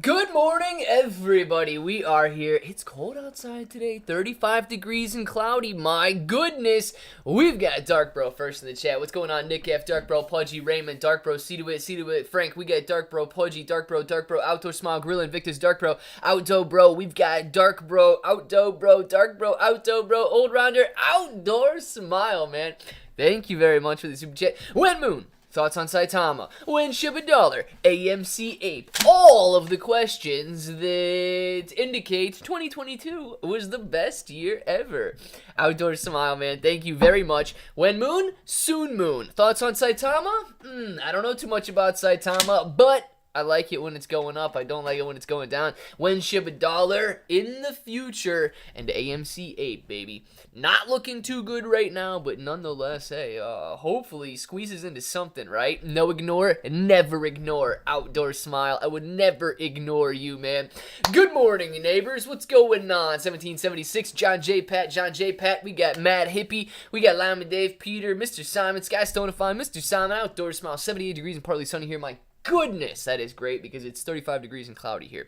Good morning, everybody. We are here. It's cold outside today, 35 degrees and cloudy. My goodness. We've got Dark Bro first in the chat. What's going on, Nick F, Dark Bro, Pudgy, Raymond, Dark Bro, C to it, Frank. We got Dark Bro, Pudgy, Dark Bro, Outdoor Smile, Gorilla, Invictus, Dark Bro, Outdoor Bro. We've got Dark Bro, Outdoor Bro, Dark Bro, Outdoor Bro, Old Rounder, Outdoor Smile, man. Thank you very much for the super chat. When Moon. Thoughts on Saitama? When Shiba Dollar? AMC Ape? All of the questions that indicate 2022 was the best year ever. Outdoor Smile, man. Thank you very much. When Moon? Soon Moon. Thoughts on Saitama? I don't know too much about Saitama, but I like it when it's going up. I don't like it when it's going down. When Shiba Dollar? In the future. And AMC Ape, baby. Not looking too good right now, but nonetheless, hey, hopefully squeezes into something, right? No ignore, never ignore. Outdoor Smile. I would never ignore you, man. Good morning, neighbors. What's going on? 1776, John J. Pat. We got Mad Hippie. We got Lima Dave, Peter, Mr. Simon, Sky Stonify, Mr. Simon, Outdoor Smile. 78 degrees and partly sunny here. My goodness, that is great because it's 35 degrees and cloudy here.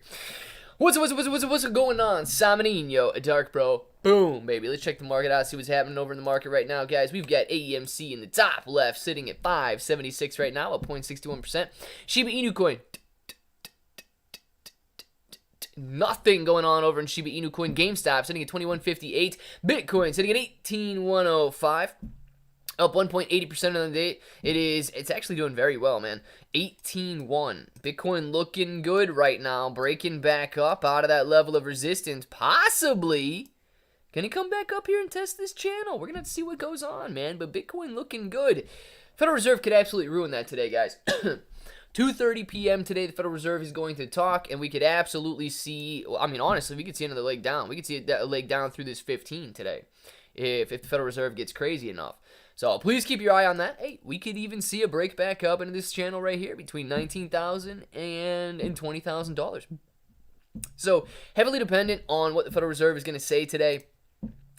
What's going on? Samanino, a Dark Bro. Boom, baby. Let's check the market out, see what's happening over in the market right now, guys. We've got AMC in the top left, sitting at 576 right now, up 0.61%. Shiba Inu coin. Nothing going on over in Shiba Inu coin. GameStop sitting at 2158. Bitcoin sitting at 18105. Up 1.80% on the day. It's actually doing very well, man. 18.1. Bitcoin looking good right now. Breaking back up out of that level of resistance. Possibly. Can he come back up here and test this channel? We're going to have to see what goes on, man. But Bitcoin looking good. Federal Reserve could absolutely ruin that today, guys. 2:30 p.m. today, the Federal Reserve is going to talk, and we could absolutely see, I mean, honestly, we could see another leg down. We could see a leg down through this 15 today if the Federal Reserve gets crazy enough. So please keep your eye on that. Hey, we could even see a break back up into this channel right here between $19,000 and $20,000. So heavily dependent on what the Federal Reserve is going to say today.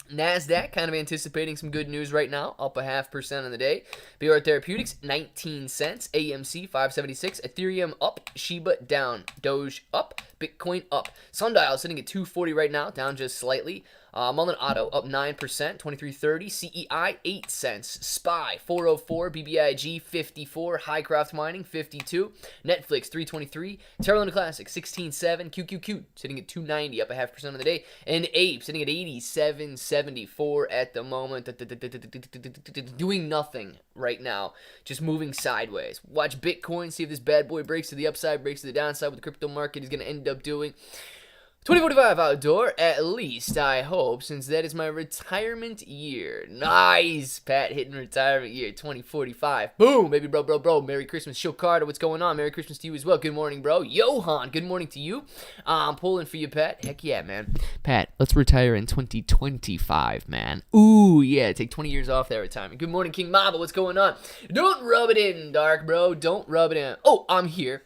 NASDAQ kind of anticipating some good news right now, up 0.5% on the day. BR Therapeutics, 19 cents. AMC, 576. Ethereum up. Shiba down. Doge up. Bitcoin up. Sundial sitting at 240 right now, down just slightly. Mullen Auto up 9%, 2330. CEI 8 cents. SPY 404. BBIG 54. Highcroft Mining 52. Netflix 323. Terra Luna Classic 16.7. QQQ sitting at 290, up 0.5% on the day. And Ape sitting at 87.74 at the moment, doing nothing right now, just moving sideways. Watch Bitcoin, see if this bad boy breaks to the upside, breaks to the downside. What the crypto market is going to end up doing. 2045 outdoor, at least, I hope, since that is my retirement year. Nice! Pat hitting retirement year, 2045. Boom! Baby bro. Merry Christmas. Show Carter, what's going on? Merry Christmas to you as well. Good morning, bro. Johan, good morning to you. I'm pulling for you, Pat. Heck yeah, man. Pat, let's retire in 2025, man. Ooh, yeah, take 20 years off that retirement. Good morning, King Maba, what's going on? Don't rub it in, Dark Bro. Don't rub it in. Oh, I'm here.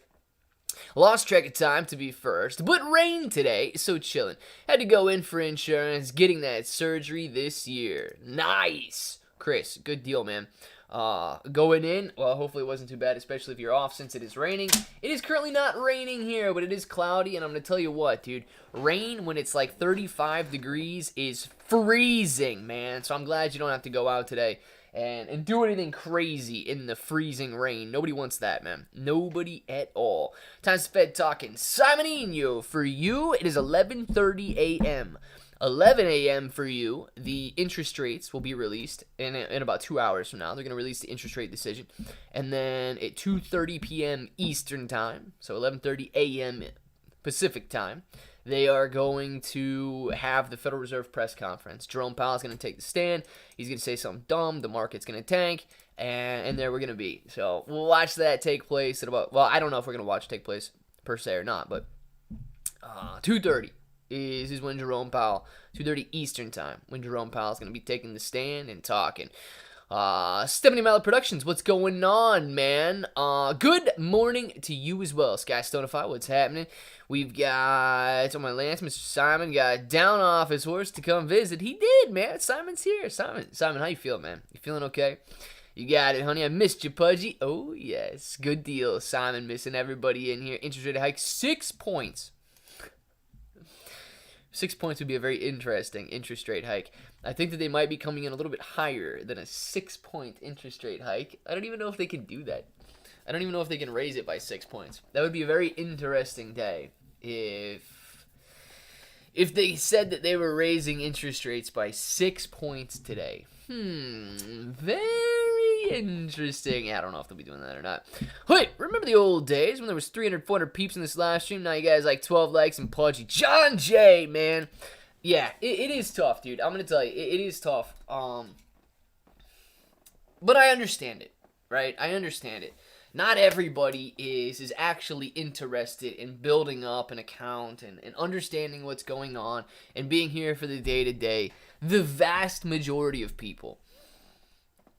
Lost track of time to be first, but rain today, so chillin'. Had to go in for insurance, getting that surgery this year. Nice! Chris, good deal, man. Going in, well, hopefully it wasn't too bad, especially if you're off since it is raining. It is currently not raining here, but it is cloudy, and I'm going to tell you what, dude. Rain when it's like 35 degrees is freezing, man. So I'm glad you don't have to go out today and do anything crazy in the freezing rain. Nobody wants that, man. Nobody at all. Time's Fed talking. Simonino, for you, it is 11:30 a.m. 11 a.m. for you, the interest rates will be released in about 2 hours from now. They're going to release the interest rate decision. And then at 2:30 p.m. Eastern time, so 11:30 a.m. Pacific time, they are going to have the Federal Reserve press conference. Jerome Powell is going to take the stand. He's going to say something dumb. The market's going to tank. And there we're going to be. So we'll watch that take place at about, well, I don't know if we're going to watch it take place per se or not, but 2:30 is when Jerome Powell, 2:30 Eastern time, when Jerome Powell is going to be taking the stand and talking. Stephanie Mallet Productions, what's going on, man? Good morning to you as well, Sky Stonify, what's happening? We've got, on my Lance, Mr. Simon got down off his horse to come visit. He did, man. Simon's here. Simon, how you feeling, man? You feeling okay? You got it, honey. I missed you, Pudgy. Oh, yes. Good deal. Simon missing everybody in here. Interest rate hike, 6 points. 6 points would be a very interesting interest rate hike. I think that they might be coming in a little bit higher than a 6-point interest rate hike. I don't even know if they can do that. I don't even know if they can raise it by 6 points. That would be a very interesting day if they said that they were raising interest rates by 6 points today. Very interesting. I don't know if they'll be doing that or not. Wait, remember the old days when there was 300, 400 peeps in this live stream? Now you guys like 12 likes and Pudgy. John J, man. Yeah, it is tough, dude. I'm going to tell you, it is tough. But I understand it, right? I understand it. Not everybody is actually interested in building up an account and understanding what's going on and being here for the day-to-day. The vast majority of people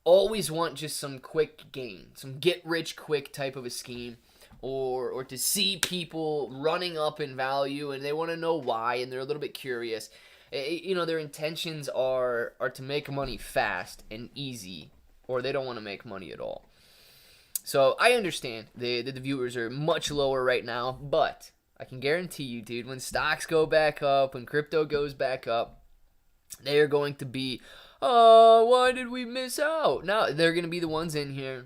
always want just some quick gain, some get-rich-quick type of a scheme, or to see people running up in value, and they want to know why, and they're a little bit curious. You know, their intentions are to make money fast and easy, or they don't want to make money at all. So I understand that the viewers are much lower right now, but I can guarantee you, dude, when stocks go back up, when crypto goes back up, they are going to be, oh, why did we miss out? Now, they're going to be the ones in here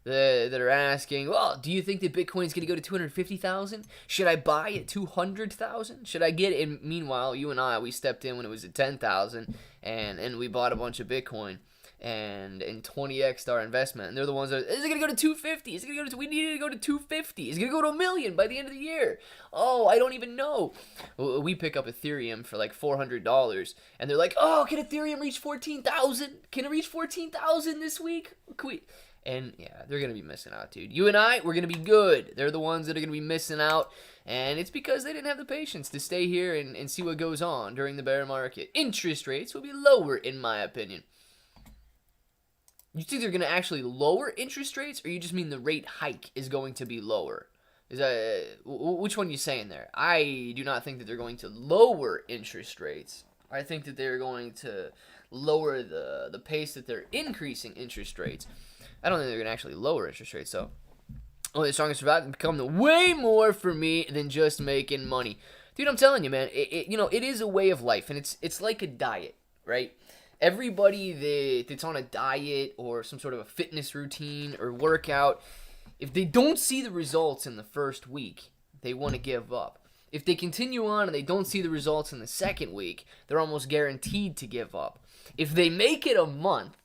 that are asking, well, do you think that Bitcoin's going to go to 250,000? Should I buy at 200,000? Should I get it? And meanwhile, you and I, we stepped in when it was at 10,000, and we bought a bunch of Bitcoin. And 20x'd our investment, and they're the ones that is it gonna go to 250? Is it gonna go to? We need it to go to 250. Is it gonna go to $1 million by the end of the year? Oh, I don't even know. We pick up Ethereum for like $400, and they're like, oh, can Ethereum reach 14,000? Can it reach 14,000 this week? And yeah, they're gonna be missing out, dude. You and I, we're gonna be good. They're the ones that are gonna be missing out, and it's because they didn't have the patience to stay here and see what goes on during the bear market. Interest rates will be lower, in my opinion. You think they're going to actually lower interest rates, or you just mean the rate hike is going to be lower? Which one are you saying there? I do not think that they're going to lower interest rates. I think that they're going to lower the pace that they're increasing interest rates. I don't think they're going to actually lower interest rates. So, only the strongest survive and become way more for me than just making money. Dude, I'm telling you, man, it is a way of life, and it's like a diet, right? Everybody that's on a diet or some sort of a fitness routine or workout, if they don't see the results in the first week, they want to give up. If they continue on and they don't see the results in the second week, they're almost guaranteed to give up. If they make it a month,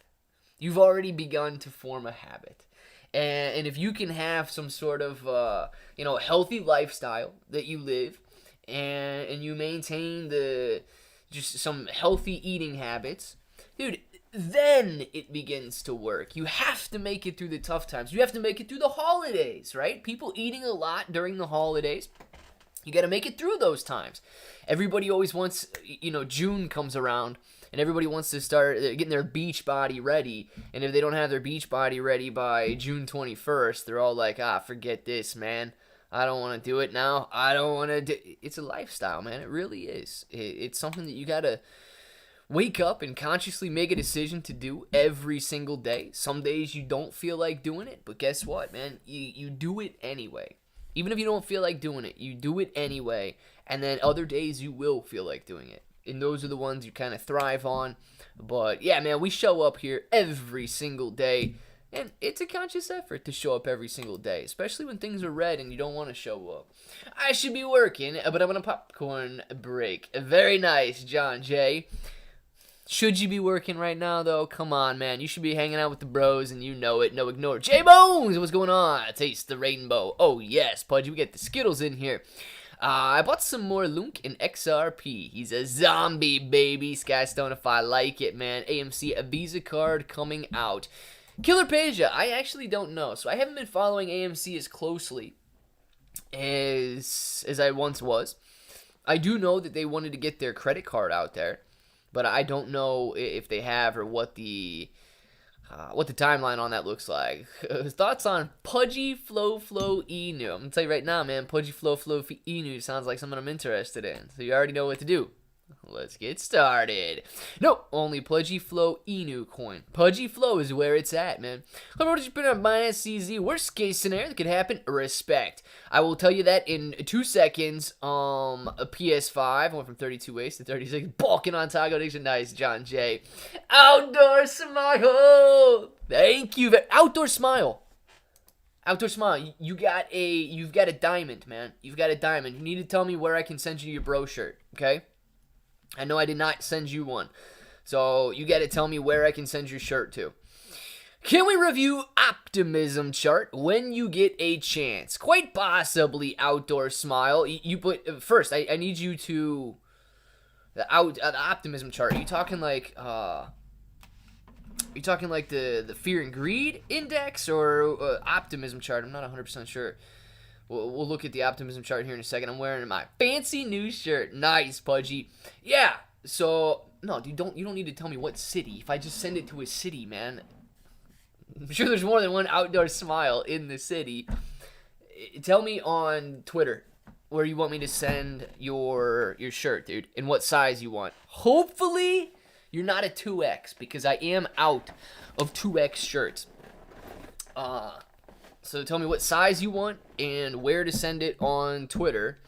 you've already begun to form a habit. And if you can have some sort of healthy lifestyle that you live, and you maintain just some healthy eating habits, dude, then it begins to work. You have to make it through the tough times. You have to make it through the holidays, right? People eating a lot during the holidays. You got to make it through those times. Everybody always wants, June comes around, and everybody wants to start getting their beach body ready. And if they don't have their beach body ready by June 21st, they're all like, forget this, man. I don't want to do it now. I don't want to do it. It's a lifestyle, man. It really is. It's something that you got to wake up and consciously make a decision to do every single day. Some days you don't feel like doing it, but guess what, man? You do it anyway. Even if you don't feel like doing it, you do it anyway. And then other days you will feel like doing it. And those are the ones you kind of thrive on. But yeah, man, we show up here every single day. And it's a conscious effort to show up every single day, especially when things are red and you don't want to show up. I should be working, but I'm on a popcorn break. Very nice, John J. Should you be working right now, though? Come on, man. You should be hanging out with the bros, and you know it. No ignore. J-Bones, what's going on? Taste the rainbow. Oh, yes, Pudgy. We get the Skittles in here. I bought some more LUNC in XRP. He's a zombie, baby. Skystone, if I like it, man. AMC, a Visa card coming out. Killer Peja, I actually don't know. So I haven't been following AMC as closely as I once was. I do know that they wanted to get their credit card out there, but I don't know if they have or what the timeline on that looks like. Thoughts on Pudgy Flow Inu? I'm gonna tell you right now, man. Pudgy Flow Inu sounds like something I'm interested in. So you already know what to do. Let's get started. No, only Pudgy Flow Inu coin. Pudgy Flow is where it's at, man. What did you put on Binance CZ? Worst case scenario that could happen, respect. I will tell you that in 2 seconds. A PS5 went from 32 ways to 36. Balking on Taco Nation. Nice, John J. Outdoor Smile. Thank you. Outdoor Smile. Outdoor Smile. You've got a diamond, man. You've got a diamond. You need to tell me where I can send you your bro shirt, okay? I know I did not send you one. So you got to tell me where I can send your shirt to. Can we review Optimism chart when you get a chance? Quite possibly, Outdoor Smile. You put first. I need you to the Optimism chart. Are you talking like the Fear and Greed index or Optimism chart? I'm not 100% sure. We'll look at the Optimism chart here in a second. I'm wearing my fancy new shirt. Nice, Pudgy. Yeah. So no, dude, you don't need to tell me what city. If I just send it to a city, man, I'm sure there's more than one Outdoor Smile in the city. Tell me on Twitter where you want me to send your shirt, dude, and what size you want. Hopefully, you're not a 2X because I am out of 2X shirts. So tell me what size you want and where to send it on Twitter.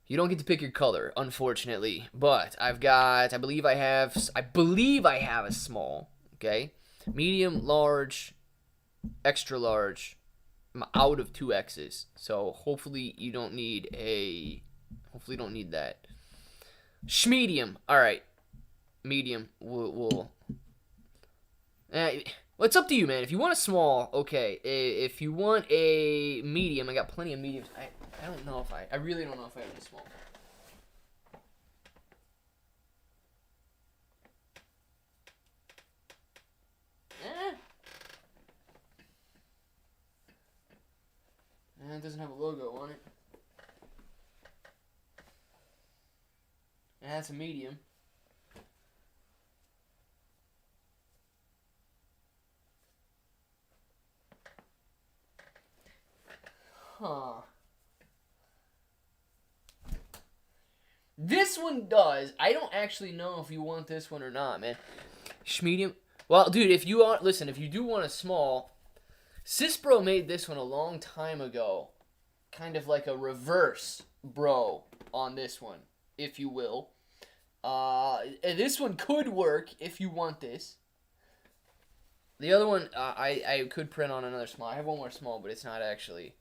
You don't get to pick your color, unfortunately, but I believe I have a small, okay? Medium, large, extra large. I'm out of 2Xs. So hopefully you don't need that. Schmedium. All right. Medium. Well, it's up to you, man. If you want a small, okay. If you want a medium, I got plenty of mediums. I don't know if I really don't know if I have a small. It doesn't have a logo on it. That's a medium. Huh. This one does. I don't actually know if you want this one or not, man. Schmedium. Well, dude, if you do want a small, Sisbro made this one a long time ago. Kind of like a reverse bro on this one, if you will. And this one could work if you want this. The other one, I could print on another small. I have one more small, but it's not actually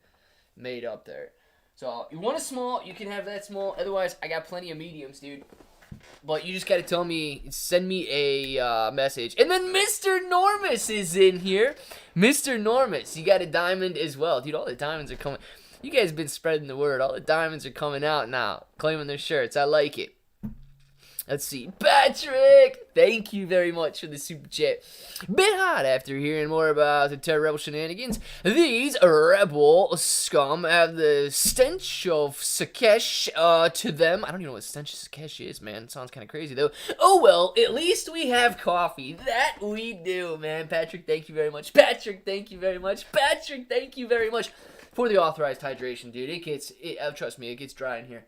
made up there. So you want a small, you can have that small. Otherwise, I got plenty of mediums, dude. But you just got to tell me, send me a message. And then Mr. Normus is in here. Mr. Normus, you got a diamond as well. Dude, all the diamonds are coming. You guys have been spreading the word. All the diamonds are coming out now, claiming their shirts. I like it. Let's see. Patrick! Thank you very much for the super chat. Bit hot after hearing more about the Terra Rebel shenanigans. These rebel scum have the stench of Sakesh to them. I don't even know what stench of Sakesh is, man. It sounds kind of crazy, though. Oh, well, at least we have coffee. That we do, man. Patrick, thank you very much. Patrick, thank you very much. Patrick, thank you very much for the authorized hydration, dude. Trust me, it gets dry in here.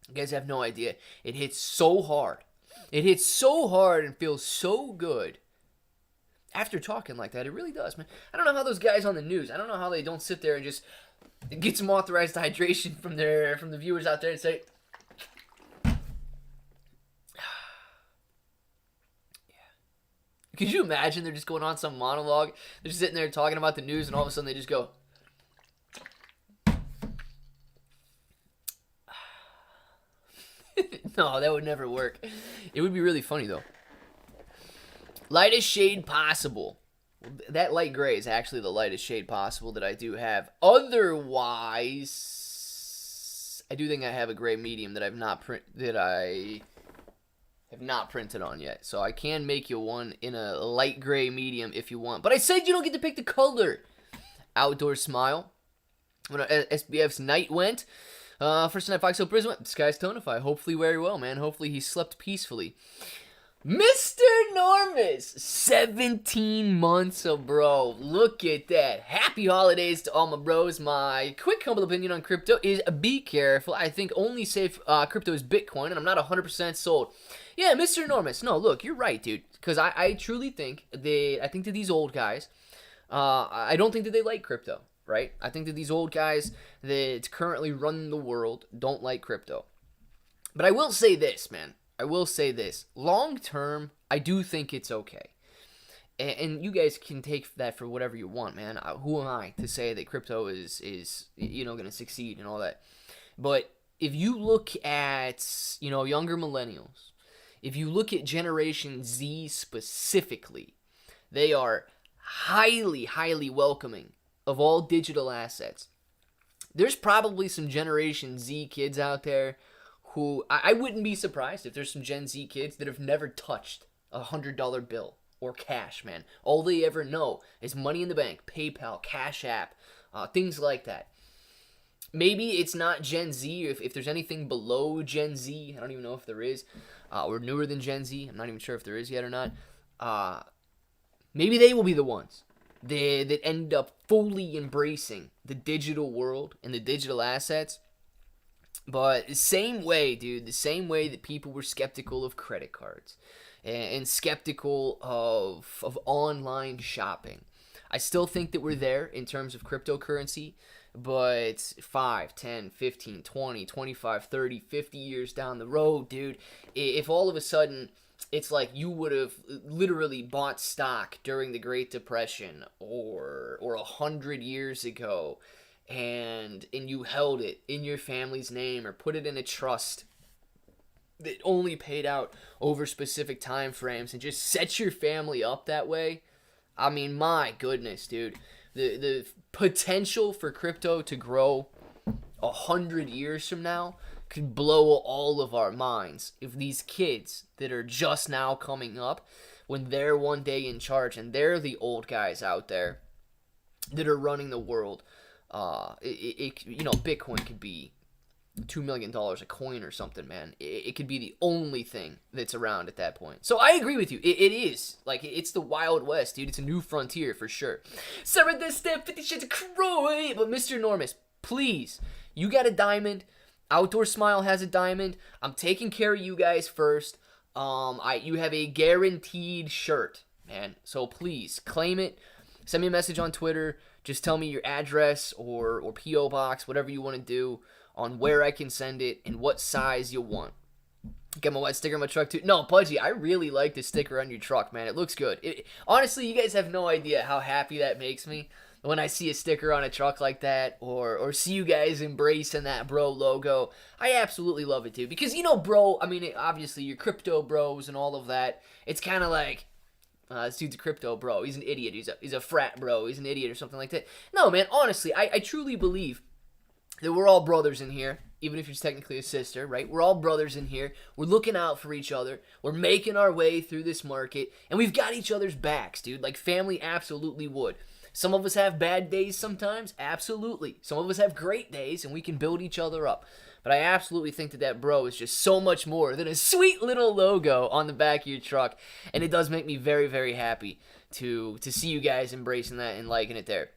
You guys have no idea. It hits so hard. It hits so hard and feels so good. After talking like that, it really does, man. I don't know how those guys on the news, I don't know how they don't sit there and just get some authorized hydration from the viewers out there and say, yeah. Could you imagine they're just going on some monologue? They're just sitting there talking about the news and all of a sudden they just go, no, that would never work. It would be really funny, though. Lightest shade possible. That light gray is actually the lightest shade possible that I do have. Otherwise, I do think I have a gray medium that I have not printed on yet. So I can make you one in a light gray medium if you want. But I said you don't get to pick the color. Outdoor Smile. When SBF's night went. First night Fox Hill Prison went. This guy's tonify. Hopefully very well, man. Hopefully he slept peacefully. Mr. Enormous, 17 months of bro. Look at that. Happy holidays to all my bros. My quick humble opinion on crypto is be careful. I think only safe crypto is Bitcoin, and I'm not 100% sold. Yeah, Mr. Enormous. No, look, you're right, dude. Because I truly think that these old guys, I don't think that they like crypto, right? I think that these old guys that currently run the world don't like crypto. But I will say this, man. I will say this. Long term, I do think it's okay. And you guys can take that for whatever you want, man. Who am I to say that crypto is going to succeed and all that? But if you look at, younger millennials, if you look at Generation Z specifically, they are highly, highly welcoming of all digital assets. There's probably some Generation Z kids out there who I wouldn't be surprised if there's some Gen Z kids that have never touched a $100 bill or cash, man. All they ever know is money in the bank, PayPal, Cashapp, things like that. Maybe it's not Gen Z, if there's anything below Gen Z, I don't even know if there is, or newer than Gen Z, I'm not even sure if there is yet or not. Maybe they will be the ones that end up fully embracing the digital world and the digital assets. But the same way, dude, the same way that people were skeptical of credit cards and skeptical of online shopping, I still think that we're there in terms of cryptocurrency, but 5, 10, 15, 20, 25, 30, 50 years down the road, dude, if all of a sudden it's like you would have literally bought stock during the Great Depression or 100 years ago, and you held it in your family's name or put it in a trust that only paid out over specific time frames and just set your family up that way, I mean, my goodness, dude. The potential for crypto to grow 100 years from now could blow all of our minds if these kids that are just now coming up, when they're one day in charge and they're the old guys out there that are running the world, Bitcoin could be $2 million a coin or something, man. It could be the only thing that's around at that point. So I agree with you. It is. Like, it's the Wild West, dude. It's a new frontier for sure. Sorry, this step 50 shades of Croy. But Mr. Enormous, please, you got a diamond. Outdoor Smile has a diamond. I'm taking care of you guys first. You have a guaranteed shirt, man. So please, claim it. Send me a message on Twitter. Just tell me your address or P.O. Box, whatever you want to do, on where I can send it and what size you want. Get my white sticker on my truck too. No, Pudgy, I really like the sticker on your truck, man. It looks good. Honestly, you guys have no idea how happy that makes me when I see a sticker on a truck like that, or see you guys embracing that bro logo. I absolutely love it, dude. Because, bro, I mean, obviously, you're crypto bros and all of that. It's kind of like, this dude's a crypto bro. He's an idiot. He's a frat bro. He's an idiot or something like that. No, man, honestly, I truly believe that we're all brothers in here, even if you're technically a sister, right? We're all brothers in here. We're looking out for each other. We're making our way through this market, and we've got each other's backs, dude. Like family absolutely would. Some of us have bad days sometimes, absolutely. Some of us have great days, and we can build each other up. But I absolutely think that bro is just so much more than a sweet little logo on the back of your truck, and it does make me very, very happy to see you guys embracing that and liking it there.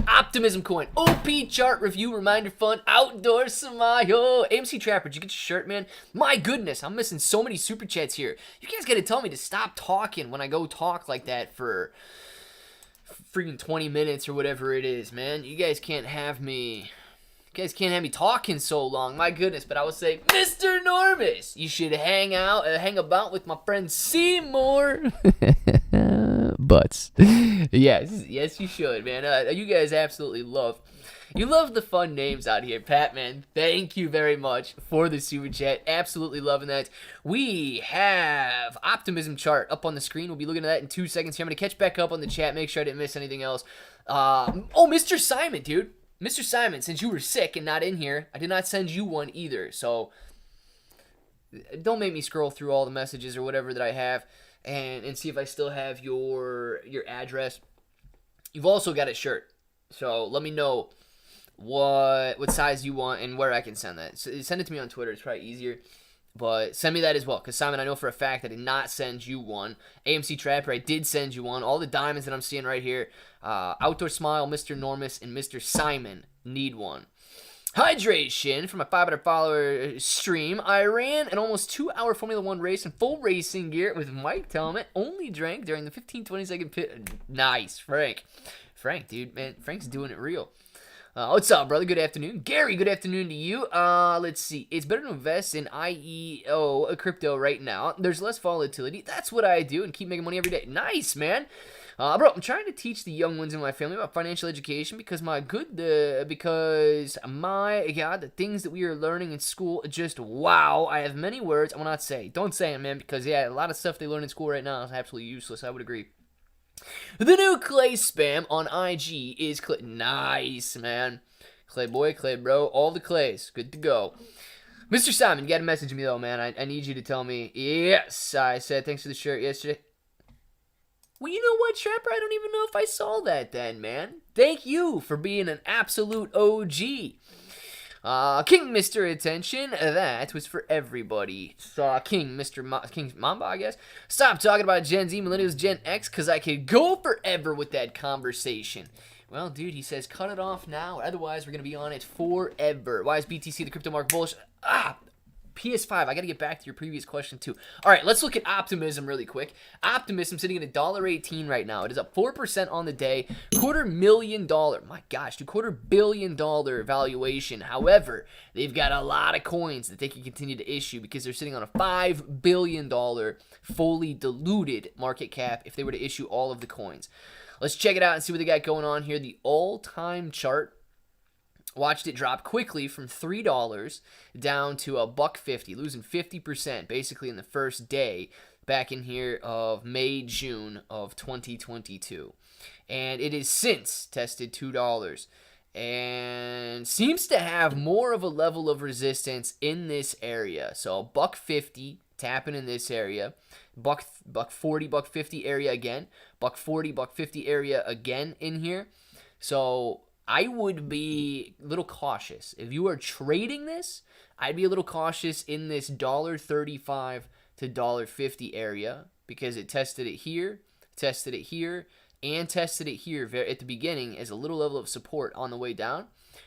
Optimism coin, OP chart review, reminder fund, outdoor Samayo. AMC Trapper, did you get your shirt, man? My goodness, I'm missing so many super chats here. You guys gotta tell me to stop talking when I go talk like that for freaking 20 minutes or whatever it is, man. You guys can't have me talking so long. My goodness, but I would say, Mr. Enormous, you should hang about with my friend Seymour. Butts. Yes, you should, man. You guys absolutely love the fun names out here. Pat, man, thank you very much for the super chat. Absolutely loving that. We have Optimism chart up on the screen. We'll be looking at that in 2 seconds here. I'm going to catch back up on the chat, make sure I didn't miss anything else. Mr. Simon, dude. Mr. Simon, since you were sick and not in here, I did not send you one either. So don't make me scroll through all the messages or whatever that I have and see if I still have your address. You've also got a shirt. So let me know what size you want and where I can send that. So send it to me on Twitter. It's probably easier. But send me that as well, because Simon, I know for a fact I did not send you one. AMC Trapper, I did send you one. All the diamonds that I'm seeing right here, Outdoor Smile, Mr. Normus, and Mr. Simon need one. Hydration from a 500 follower stream. I ran an almost 2-hour Formula 1 race in full racing gear with Mike Telmet. Only drank during the 15-20 second pit. Nice, Frank. Frank, dude, man, Frank's doing it real. What's up, brother? Good afternoon. Gary, good afternoon to you. Let's see. It's better to invest in IEO crypto right now. There's less volatility. That's what I do and keep making money every day. Nice, man. Bro, I'm trying to teach the young ones in my family about financial education because my God, the things that we are learning in school, just wow. I have many words I will not say. Don't say them, man, because yeah, a lot of stuff they learn in school right now is absolutely useless. I would agree. The new Clay spam on IG is Clay. Nice, man. Clay boy, Clay bro, all the Clays. Good to go. Mr. Simon, you got to message me, though, man. I need you to tell me. Yes, I said thanks for the shirt yesterday. Well, you know what, Trapper? I don't even know if I saw that then, man. Thank you for being an absolute OG. King Mr. Attention, that was for everybody. King Mamba, I guess. Stop talking about Gen Z, Millennials, Gen X, because I could go forever with that conversation. Well, dude, he says cut it off now, otherwise we're going to be on it forever. Why is BTC the crypto market bullish? PS5, I got to get back to your previous question, too. All right, let's look at Optimism really quick. Optimism sitting at $1.18 right now. It is up 4% on the day. $250,000. My gosh, dude, $250 million valuation. However, they've got a lot of coins that they can continue to issue because they're sitting on a $5 billion fully diluted market cap if they were to issue all of the coins. Let's check it out and see what they got going on here. The all-time chart. Watched it drop quickly from $3 down to $1.50, losing 50% basically in the first day back in here of May, June of 2022. And it has since tested $2 and seems to have more of a level of resistance in this area. So $1.50 tapping in this area, $1.40, $1.50 area again, $1.40, $1.50 area again in here. So I would be a little cautious. If you are trading this, I'd be a little cautious in this $1.35 to $1.50 area because it tested it here, and tested it here at the beginning as a little level of support on the way down,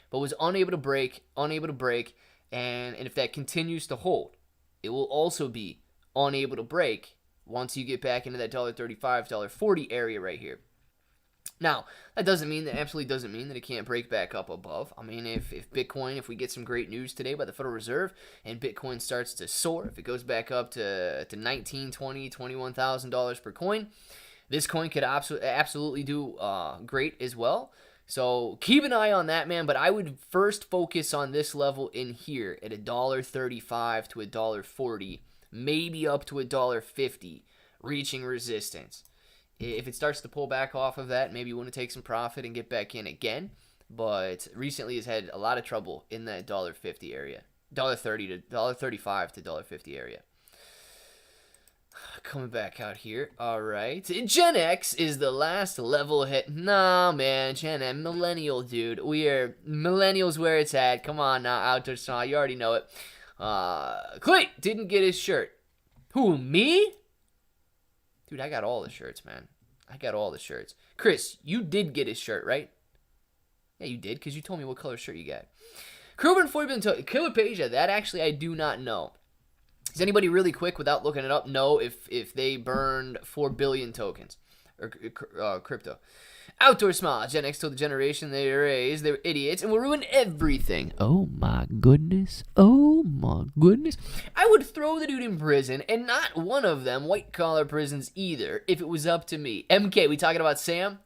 but was unable to break, and if that continues to hold, it will also be unable to break once you get back into that $1.35, $1.40 area right here. Now, that absolutely doesn't mean that it can't break back up above. I mean, if Bitcoin, if we get some great news today by the Federal Reserve and Bitcoin starts to soar, if it goes back up to $19,000, $20,000, $21,000 per coin, this coin could absolutely do great as well. So keep an eye on that, man. But I would first focus on this level in here at $1.35 to $1.40, maybe up to $1.50, reaching resistance. If it starts to pull back off of that, maybe you want to take some profit and get back in again. But recently has had a lot of trouble in that $1.50 area. $1.30 to $1.35 to $1.50 area. Coming back out here. All right. Gen X is the last level hit. Nah, man. Gen X. Millennial, dude. We are millennials where it's at. Come on now. Outdoor Song. You already know it. Clay didn't get his shirt. Who, me? Dude, I got all the shirts, man. I got all the shirts. Chris, you did get his shirt, right? Yeah, you did, because you told me what color shirt you got. Krober 40 billion Killer page, that actually I do not know. Does anybody really quick, without looking it up, know if they burned 4 billion tokens? Or crypto. Outdoor Smile. Gen X told the generation they raised, they're idiots and will ruin everything. Oh my goodness. Oh my goodness. I would throw the dude in prison, and not one of them white collar prisons either, if it was up to me. MK, we talking about Sam?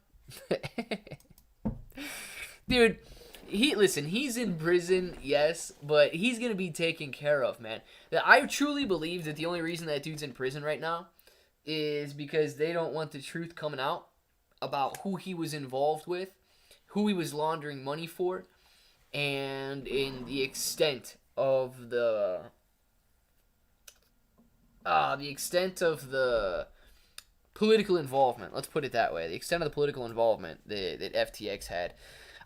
Dude, he's in prison, yes, but he's gonna be taken care of, man. I truly believe that the only reason that dude's in prison right now is because they don't want the truth coming out about who he was involved with, who he was laundering money for, and in the extent of the political involvement. Let's put it that way. The extent of the political involvement that FTX had.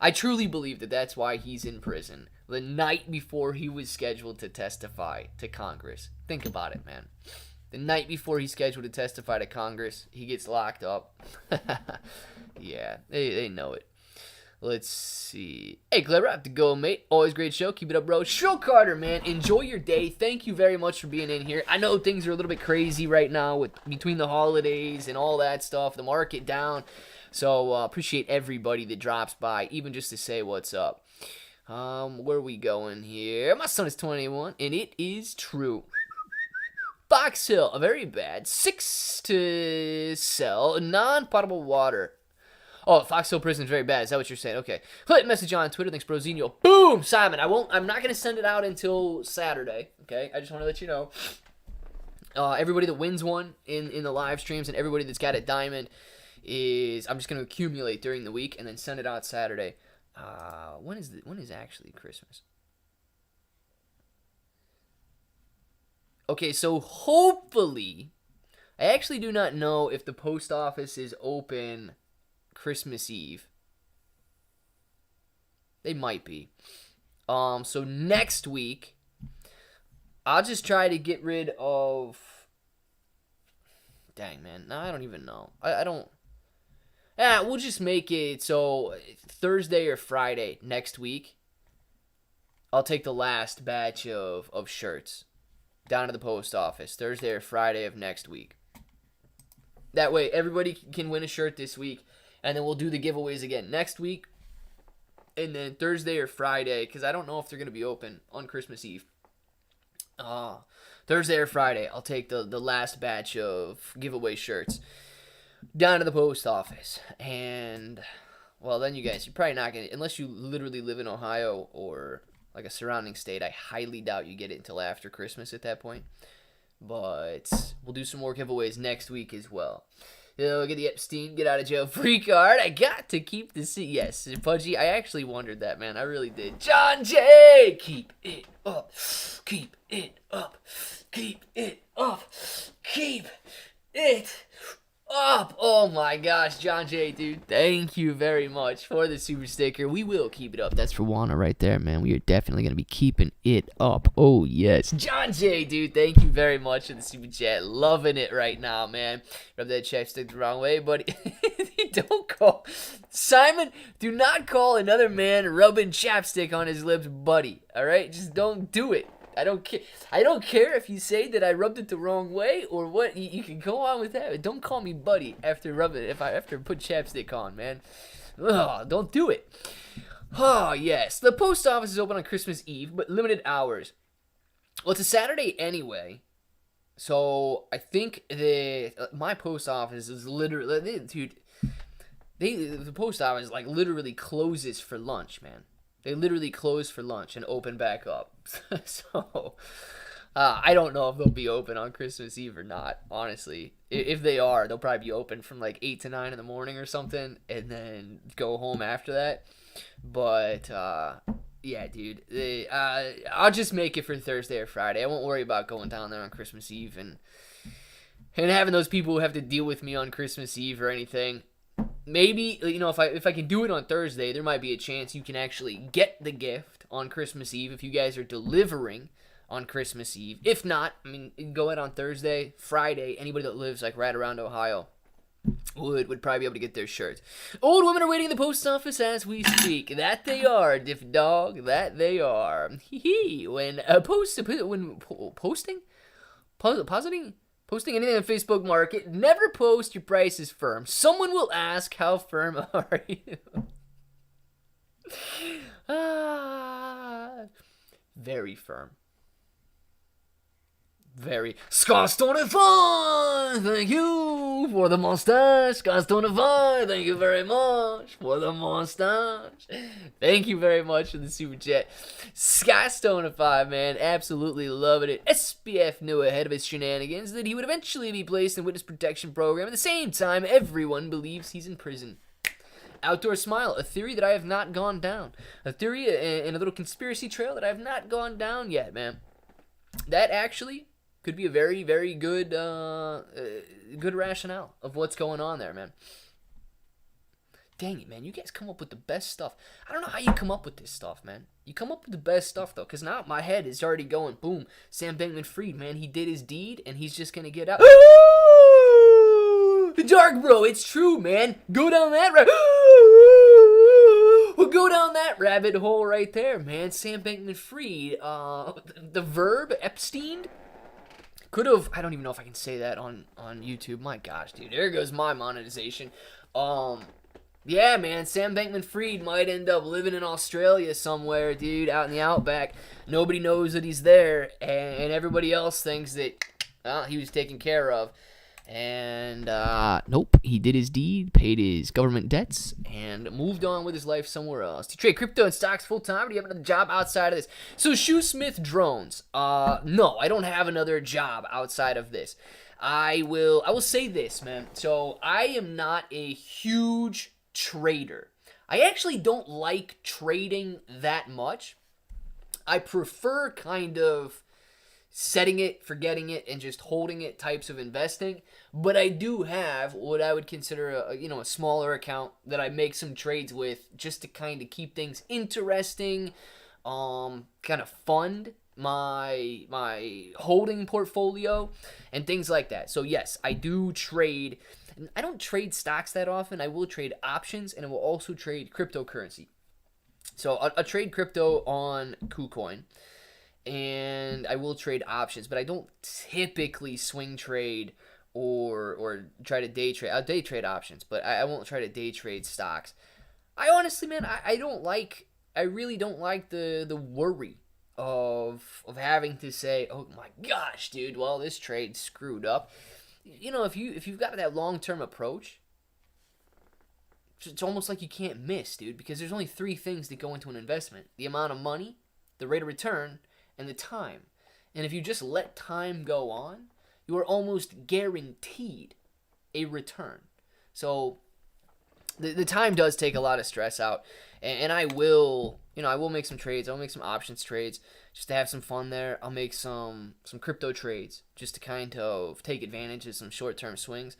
I truly believe that that's why he's in prison the night before he was scheduled to testify to Congress. Think about it, man. The night before he's scheduled to testify to Congress, he gets locked up. Yeah, they know it. Let's see. Hey, Clever, I have to go, mate. Always great show. Keep it up, bro. Shrill Carter, man. Enjoy your day. Thank you very much for being in here. I know things are a little bit crazy right now with between the holidays and all that stuff. The market down. So, appreciate everybody that drops by, even just to say what's up. Where are we going here? My son is 21, and it is true. Fox Hill, very bad. 6 to sell. Non-potable water. Oh, Fox Hill Prison is very bad. Is that what you're saying? Okay. Click message on Twitter. Thanks, Brozinho. Boom, Simon. I'm not gonna send it out until Saturday. Okay. I just want to let you know. Everybody that wins one in the live streams and everybody that's got a diamond I'm just gonna accumulate during the week and then send it out Saturday. When is actually Christmas? Okay, so hopefully, I actually do not know if the post office is open Christmas Eve. They might be. So next week, I'll just try to get rid of... Dang, man. No, I don't even know. I don't... Yeah, we'll just make it so Thursday or Friday next week, I'll take the last batch of shirts down to the post office. Thursday or Friday of next week. That way, everybody can win a shirt this week, and then we'll do the giveaways again next week, and then Thursday or Friday, because I don't know if they're going to be open on Christmas Eve. Thursday or Friday, I'll take the last batch of giveaway shirts down to the post office. And, well, then you guys, you're probably not going to, unless you literally live in Ohio or like a surrounding state, I highly doubt you get it until after Christmas at that point. But we'll do some more giveaways next week as well. Get the Epstein get out of jail free card. I got to keep the seat. Yes, Pudgy, I actually wondered that, man. I really did. John J, keep it up. Keep it up. Keep it up. Keep it up. Oh my gosh, John J, dude. Thank you very much for the super sticker. We will keep it up. That's for Juana right there, man. We are definitely going to be keeping it up. Oh, yes. John J, dude. Thank you very much for the super chat. Loving it right now, man. Rub that chapstick the wrong way, buddy. Don't call. Simon, do not call another man rubbing chapstick on his lips, buddy. All right? Just don't do it. I don't care. I don't care if you say that I rubbed it the wrong way or what. You can go on with that. But don't call me buddy after rubbing it. After put chapstick on, man. Ugh, don't do it. Oh yes, the post office is open on Christmas Eve, but limited hours. Well, it's a Saturday anyway, so I think my post office is literally, dude. The post office like literally closes for lunch, man. They literally close for lunch and open back up. So, I don't know if they'll be open on Christmas Eve or not, honestly. If they are, they'll probably be open from like 8 to 9 in the morning or something, and then go home after that. But, yeah, dude. I'll just make it for Thursday or Friday. I won't worry about going down there on Christmas Eve and having those people who have to deal with me on Christmas Eve or anything. Maybe, if I can do it on Thursday, there might be a chance you can actually get the gift on Christmas Eve if you guys are delivering on Christmas Eve. If not, I mean, go ahead on Thursday, Friday. Anybody that lives like right around Ohio would probably be able to get their shirts. Old women are waiting in the post office as we speak. That they are, Diff Dog. That they are. When posting anything on Facebook Market, never post your prices firm. Someone will ask, how firm are you? Very firm. Very. Scostonify! Thank you for the mustache. Scostonify! Thank you very much for the mustache. Thank you very much for the super chat. Scostonify, man. Absolutely loving it. SPF knew ahead of his shenanigans that he would eventually be placed in witness protection program. At the same time, everyone believes he's in prison. Outdoor Smile, a theory that I have not gone down. A theory and a little conspiracy trail that I have not gone down yet, man. That actually could be a very, very good good rationale of what's going on there, man. dang it, man. You guys come up with the best stuff. I don't know how you come up with this stuff, man. You come up with the best stuff, though, because now my head is already going, boom, Sam Bankman-Fried, man. He did his deed, and he's just going to get out. The dark, bro. It's true, man. Go down that rabbit. We'll go down that rabbit hole right there, man. Sam Bankman-Fried, the verb, Epstein, could have, I don't even know if I can say that on YouTube. My gosh, dude. There goes my monetization. Yeah, man, Sam Bankman-Fried might end up living in Australia somewhere, dude, out in the outback. Nobody knows that he's there, and everybody else thinks that he was taken care of. And, nope, he did his deed, paid his government debts, and moved on with his life somewhere else. Do you trade crypto and stocks full-time, or do you have another job outside of this? So, Shoesmith Drones, no, I don't have another job outside of this. I will say this, man. So, I am not a huge trader. I actually don't like trading that much. I prefer kind of setting it, forgetting it, and just holding it types of investing. But I do have what I would consider a smaller account that I make some trades with just to kind of keep things interesting, kind of fund my holding portfolio and things like that. So yes, I do trade. I don't trade stocks that often. I will trade options, and I will also trade cryptocurrency. So I'll trade crypto on KuCoin, and I will trade options, but I don't typically swing trade or try to day trade. I'll day trade options, but I won't try to day trade stocks. I honestly, man, I really don't like the worry of having to say, oh my gosh, dude, well, this trade screwed up. If you've got that long-term approach, it's almost like you can't miss, dude, because there's only three things that go into an investment: the amount of money, the rate of return, and the time. And if you just let time go on, you are almost guaranteed a return. So the time does take a lot of stress out, and I will make some trades. I'll make some options trades just to have some fun there. I'll make some crypto trades just to kind of take advantage of some short-term swings.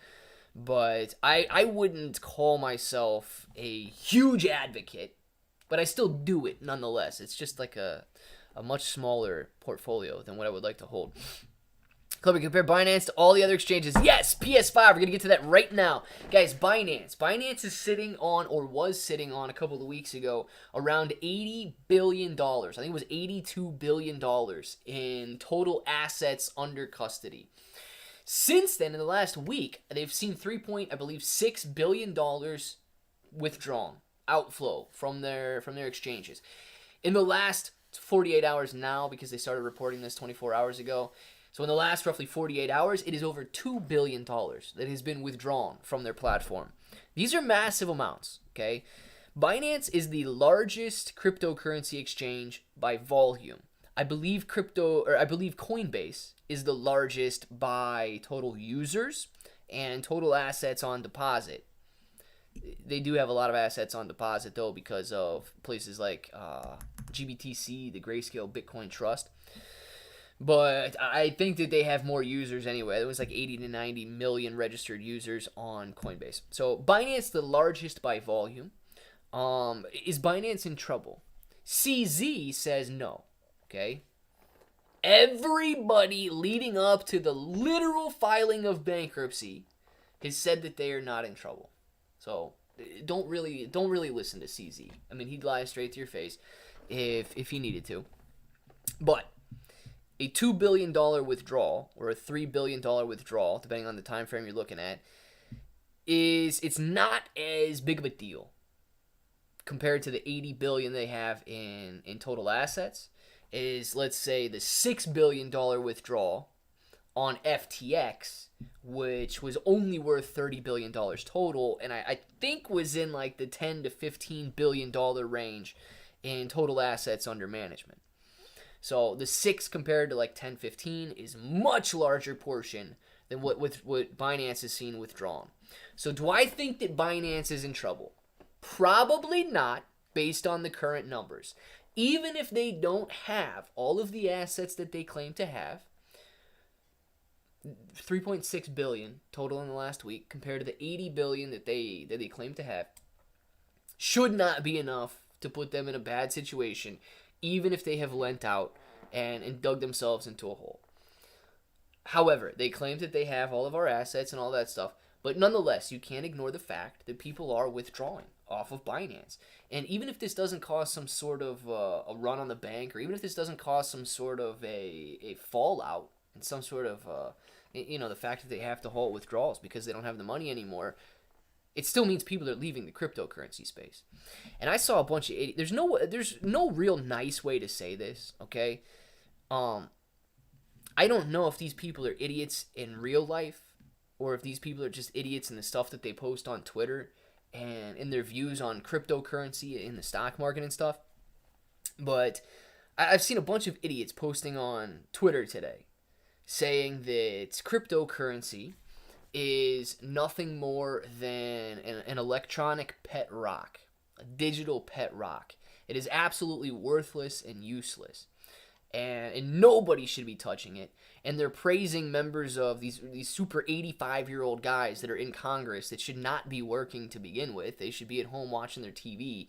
But I wouldn't call myself a huge advocate, but I still do it nonetheless. It's just like a much smaller portfolio than what I would like to hold. Club, we compare Binance to all the other exchanges. Yes, PS5. We're going to get to that right now. Guys, Binance. Binance is sitting on, or was sitting on a couple of weeks ago, around $80 billion. I think it was $82 billion in total assets under custody. Since then, in the last week, they've seen $6 billion withdrawn, outflow from their exchanges. In the last 48 hours now, because they started reporting this 24 hours ago, so in the last roughly 48 hours, it is over $2 billion that has been withdrawn from their platform. These are massive amounts, okay? Binance is the largest cryptocurrency exchange by volume. I believe Coinbase is the largest by total users and total assets on deposit. They do have a lot of assets on deposit, though, because of places like GBTC, the Grayscale Bitcoin Trust. But I think that they have more users anyway. There was like 80 to 90 million registered users on Coinbase. So Binance, the largest by volume. Is Binance in trouble? CZ says no. Okay. Everybody leading up to the literal filing of bankruptcy has said that they are not in trouble. So don't really listen to CZ. I mean, he'd lie straight to your face if he needed to. But a $2 billion withdrawal or a $3 billion withdrawal, depending on the time frame you're looking at, it's not as big of a deal compared to the $80 billion they have in total assets. Is, let's say, the $6 billion withdrawal on FTX, which was only worth $30 billion total, and I think was in like the $10 to $15 billion range in total assets under management. So the 6 compared to like 10, 15 is much larger portion than what Binance has seen withdrawn. So do I think that Binance is in trouble? Probably not, based on the current numbers. Even if they don't have all of the assets that they claim to have, $3.6 billion total in the last week compared to the $80 billion that they claim to have. should not be enough to put them in a bad situation, even if they have lent out and dug themselves into a hole. However, they claim that they have all of our assets and all that stuff, but nonetheless, you can't ignore the fact that people are withdrawing off of Binance. And even if this doesn't cause some sort of a run on the bank, or even if this doesn't cause some sort of a fallout and some sort of, the fact that they have to halt withdrawals because they don't have the money anymore, it still means people are leaving the cryptocurrency space. And I saw a bunch of idiots. There's no real nice way to say this, okay? I don't know if these people are idiots in real life or if these people are just idiots in the stuff that they post on Twitter and in their views on cryptocurrency in the stock market and stuff. But I've seen a bunch of idiots posting on Twitter today saying that cryptocurrency is nothing more than an electronic pet rock, a digital pet rock. It is absolutely worthless and useless. And nobody should be touching it. And they're praising members of these super 85-year-old guys that are in Congress that should not be working to begin with. They should be at home watching their TV.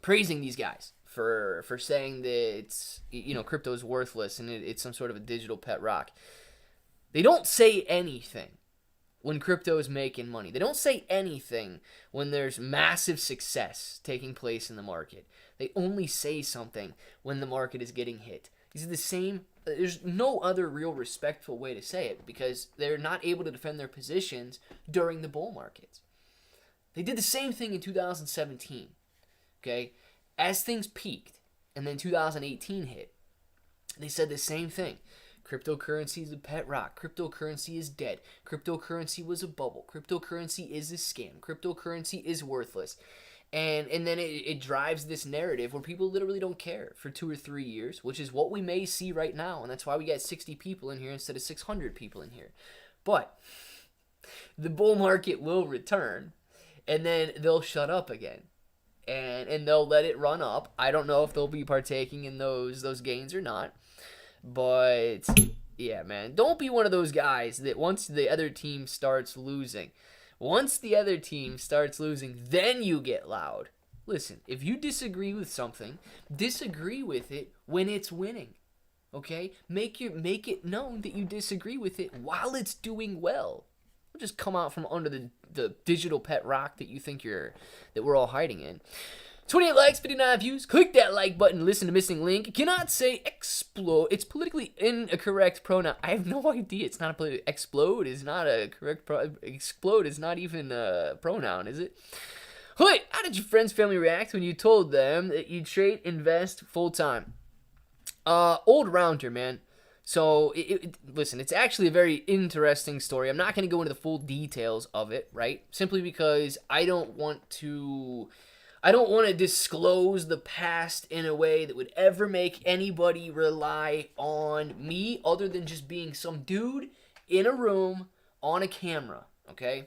Praising these guys for saying that crypto is worthless and it's some sort of a digital pet rock. They don't say anything when crypto is making money. They don't say anything when there's massive success taking place in the market. They only say something when the market is getting hit. These are the same. There's no other real respectful way to say it because they're not able to defend their positions during the bull markets. They did the same thing in 2017. Okay? As things peaked and then 2018 hit, they said the same thing. Cryptocurrency is a pet rock. Cryptocurrency is dead. Cryptocurrency was a bubble. Cryptocurrency is a scam. Cryptocurrency is worthless. And then it drives this narrative where people literally don't care for 2 or 3 years, which is what we may see right now. And that's why we got 60 people in here instead of 600 people in here. But the bull market will return, and then they'll shut up again. And they'll let it run up. I don't know if they'll be partaking in those gains or not. But, yeah, man, don't be one of those guys that once the other team starts losing, then you get loud. Listen, if you disagree with something, disagree with it when it's winning, okay? Make it known that you disagree with it while it's doing well. Don't just come out from under the digital pet rock that you think that we're all hiding in. 28 likes, 59 views. Click that like button. Listen to missing link. Cannot say explode. It's politically incorrect pronoun. I have no idea. It's not a explode is not a correct explode is not even a pronoun, is it? Wait, how did your friends, family react when you told them that you trade, invest full time? Old rounder, man. So listen, it's actually a very interesting story. I'm not going to go into the full details of it, right? Simply because I don't want to disclose the past in a way that would ever make anybody rely on me other than just being some dude in a room on a camera, okay?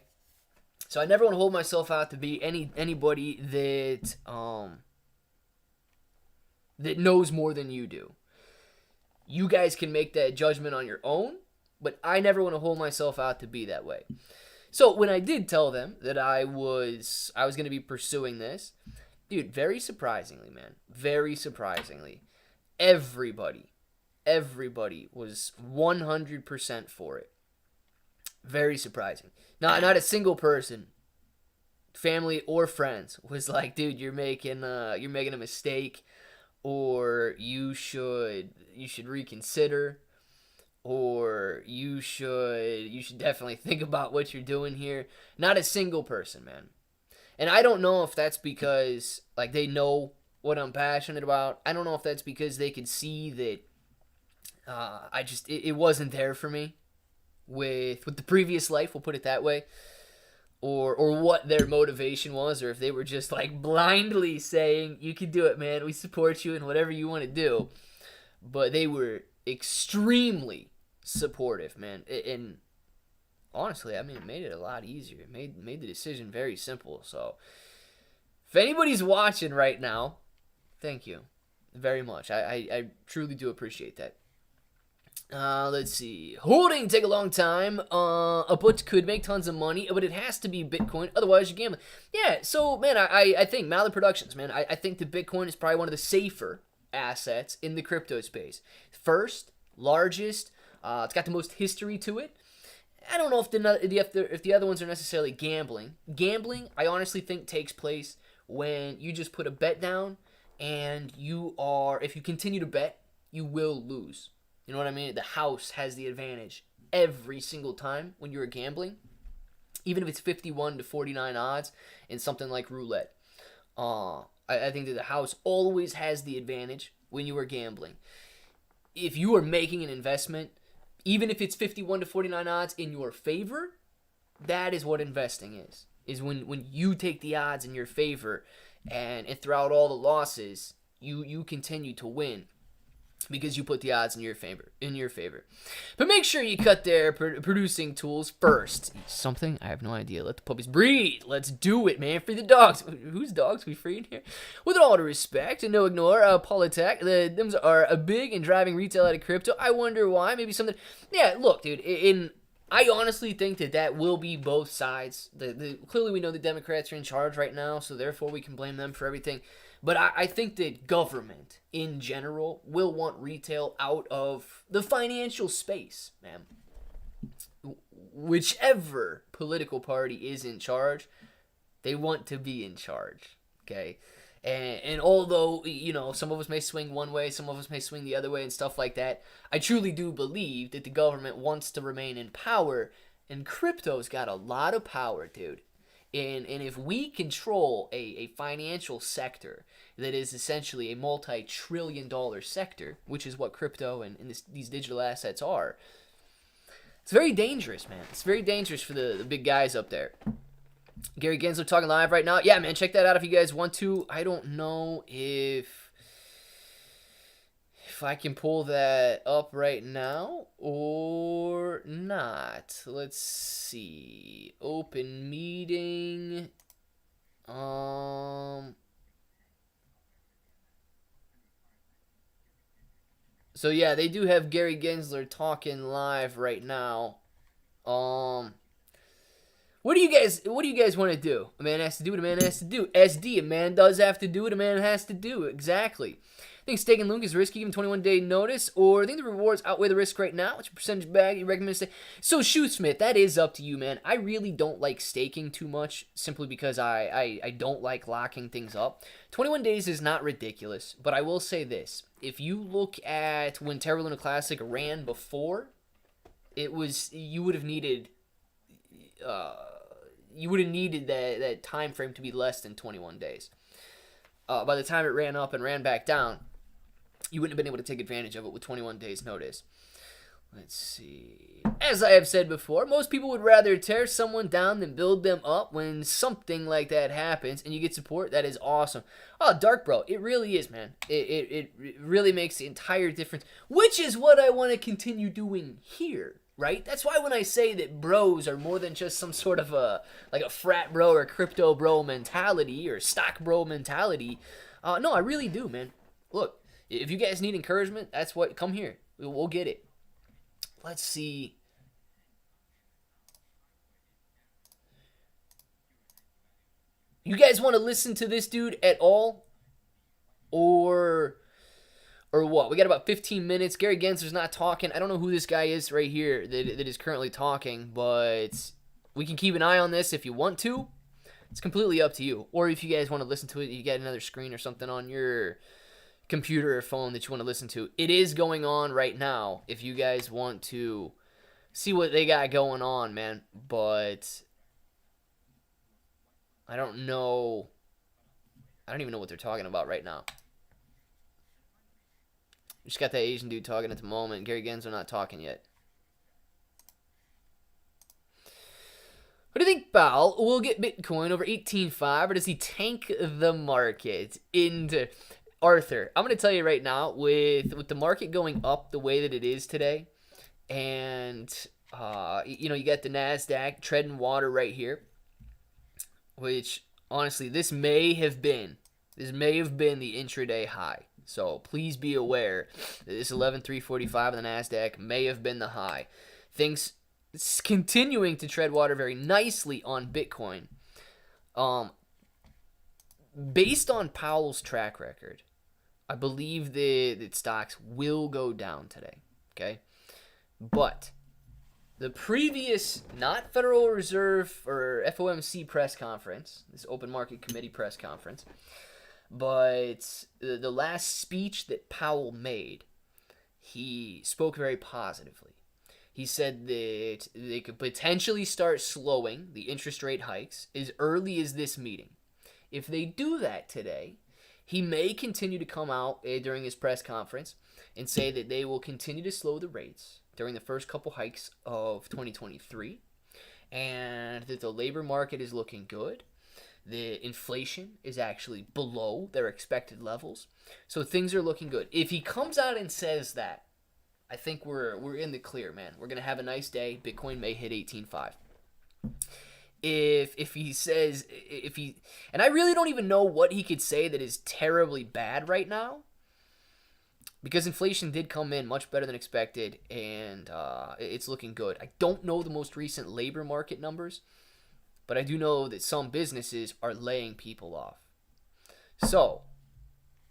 So I never want to hold myself out to be anybody that knows more than you do. You guys can make that judgment on your own, but I never want to hold myself out to be that way. So when I did tell them that I was going to be pursuing this, dude, very surprisingly, everybody was 100% for it. Very surprising. Not a single person, family or friends, was like, dude, you're making a mistake, or you should reconsider, or you should definitely think about what you're doing here. Not a single person, man. And I don't know if that's because they know what I'm passionate about. I don't know if that's because they could see that it wasn't there for me with the previous life, we'll put it that way. Or what their motivation was, or if they were just blindly saying, you can do it, man, we support you in whatever you want to do. But they were extremely supportive, man. And honestly, I mean, it made it a lot easier. It made the decision very simple. So if anybody's watching right now, thank you very much. I truly do appreciate that. Let's see. Holding take a long time. A put could make tons of money, but it has to be Bitcoin. Otherwise, you're gambling. Yeah. So, man, I think Mallard Productions, man. I think that Bitcoin is probably one of the safer assets in the crypto space. First, largest. It's got the most history to it. I don't know if the other ones are necessarily gambling. Gambling, I honestly think, takes place when you just put a bet down, and if you continue to bet, you will lose. You know what I mean? The house has the advantage every single time when you're gambling, even if it's 51 to 49 odds in something like roulette. I think that the house always has the advantage when you are gambling. If you are making an investment, even if it's 51 to 49 odds in your favor, that is what investing is when you take the odds in your favor, and throughout all the losses, you continue to win. Because you put the odds in your favor. But make sure you cut their producing tools first. Something? I have no idea. Let the puppies breed. Let's do it, man. Free the dogs. Whose dogs we freeing here? With all due respect and no ignore, Polytech, them are a big and driving retail out of crypto. I wonder why. Maybe something. Yeah, look, dude. I honestly think that will be both sides. Clearly, we know the Democrats are in charge right now, so therefore we can blame them for everything. But I think that government, in general, will want retail out of the financial space, man. Whichever political party is in charge, they want to be in charge, okay? And although, some of us may swing one way, some of us may swing the other way and stuff like that, I truly do believe that the government wants to remain in power, and crypto's got a lot of power, dude. And if we control a financial sector that is essentially a multi-trillion-dollar sector, which is what crypto and these digital assets are, it's very dangerous, man. It's very dangerous for the big guys up there. Gary Gensler talking live right now. Yeah, man, check that out if you guys want to. I don't know if I can pull that up right now or not. Let's see. Open meeting. So yeah, they do have Gary Gensler talking live right now. What do you guys want to do? A man has to do what a man has to do. SD, a man does have to do what a man has to do. Exactly. I think staking LUNC is risky, given 21-day notice, or I think the rewards outweigh the risk right now. What's your percentage bag you recommend to stake? So, Shoesmith, that is up to you, man. I really don't like staking too much, simply because I don't like locking things up. 21 days is not ridiculous, but I will say this. If you look at when Terra Luna Classic ran before, you would have needed that time frame to be less than 21 days. By the time it ran up and ran back down, you wouldn't have been able to take advantage of it with 21 days notice. Let's see. As I have said before, most people would rather tear someone down than build them up. When something like that happens and you get support, that is awesome. Oh, Dark Bro, it really is, man. It really makes the entire difference, which is what I want to continue doing here. Right? That's why when I say that bros are more than just some sort of a frat bro or crypto bro mentality or stock bro mentality, no, I really do, man. Look, if you guys need encouragement, come here. We'll get it. Let's see. You guys want to listen to this dude at all? Or what? We got about 15 minutes. Gary Gensler's not talking. I don't know who this guy is right here that is currently talking, but we can keep an eye on this if you want to. It's completely up to you. Or if you guys want to listen to it, you get another screen or something on your computer or phone that you want to listen to. It is going on right now if you guys want to see what they got going on, man. But I don't know. I don't even know what they're talking about right now. We just got that Asian dude talking at the moment. Gary Gensler not talking yet. What do you think, Powell? Will get Bitcoin over 18.5, or does he tank the market into... Arthur, I'm going to tell you right now, with the market going up the way that it is today, and, you got the NASDAQ treading water right here, which, honestly, this may have been the intraday high. So please be aware that this 11,345 on the NASDAQ may have been the high. Things continuing to tread water very nicely on Bitcoin. Based on Powell's track record, I believe that stocks will go down today. Okay? But the previous, not Federal Reserve or FOMC press conference, this open market committee press conference, but the last speech that Powell made, he spoke very positively. He said that they could potentially start slowing the interest rate hikes as early as this meeting. If they do that today, he may continue to come out during his press conference and say that they will continue to slow the rates during the first couple hikes of 2023, and that the labor market is looking good. The inflation is actually below their expected levels. So things are looking good. If he comes out and says that, I think we're in the clear, man. We're going to have a nice day. Bitcoin may hit 18.5. If he says, and I really don't even know what he could say that is terribly bad right now, because inflation did come in much better than expected, and it's looking good. I don't know the most recent labor market numbers, but I do know that some businesses are laying people off. So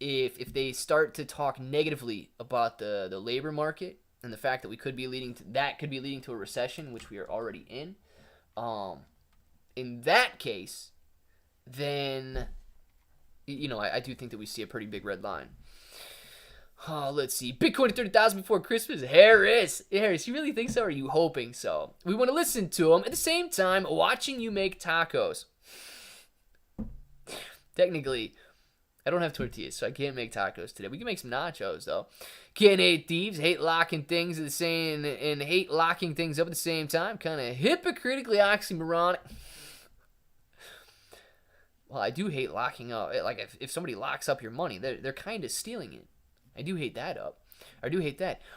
if they start to talk negatively about the labor market and the fact that we could be leading to a recession, which we are already in that case, then I do think that we see a pretty big red line. Let's see. Bitcoin at 30,000 before Christmas. Harris, you really think so, or are you hoping so? We want to listen to him at the same time watching you make tacos. Technically, I don't have tortillas, so I can't make tacos today. We can make some nachos, though. Can't hate thieves, hate locking things at the same, and hate locking things up at the same time. Kind of hypocritically oxymoronic. Well, I do hate locking up. Like, if somebody locks up your money, they're kind of stealing it. I do hate that.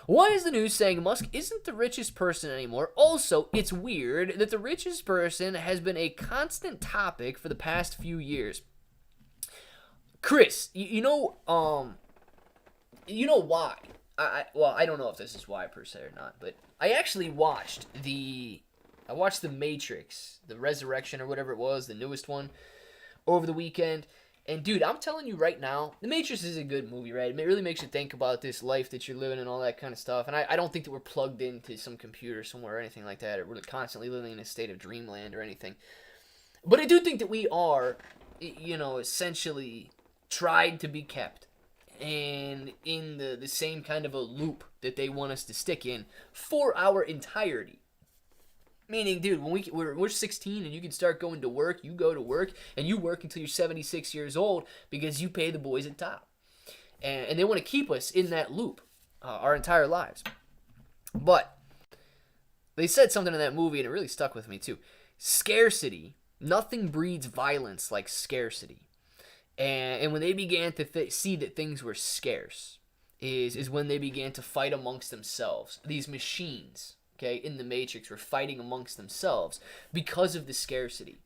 Why is the news saying Musk isn't the richest person anymore? Also, it's weird that the richest person has been a constant topic for the past few years. Chris, you know why? I don't know if this is why per se or not, but I actually watched the Matrix, the Resurrection or whatever it was, the newest one, over the weekend. And dude, I'm telling you right now, The Matrix is a good movie, right? It really makes you think about this life that you're living and all that kind of stuff. And I don't think that we're plugged into some computer somewhere or anything like that, or we're constantly living in a state of dreamland or anything. But I do think that we are, essentially tried to be kept and in the same kind of a loop that they want us to stick in for our entirety. Meaning, dude, when we're 16 and you can start going to work, you go to work, and you work until you're 76 years old because you pay the boys at top. And they want to keep us in that loop our entire lives. But they said something in that movie, and it really stuck with me, too. Scarcity. Nothing breeds violence like scarcity. And when they began to see that things were scarce is when they began to fight amongst themselves. These machines, okay, in the Matrix were fighting amongst themselves because of the scarcity.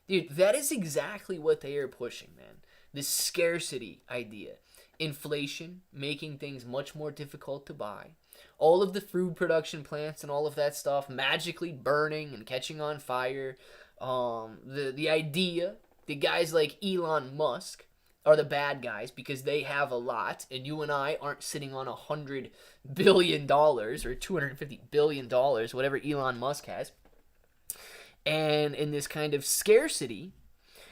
Dude, that is exactly what they are pushing, man. The scarcity idea. Inflation, making things much more difficult to buy. All of the food production plants and all of that stuff magically burning and catching on fire. The idea that guys like Elon Musk are the bad guys because they have a lot, and you and I aren't sitting on $100 billion or $250 billion, whatever Elon Musk has. And in this kind of scarcity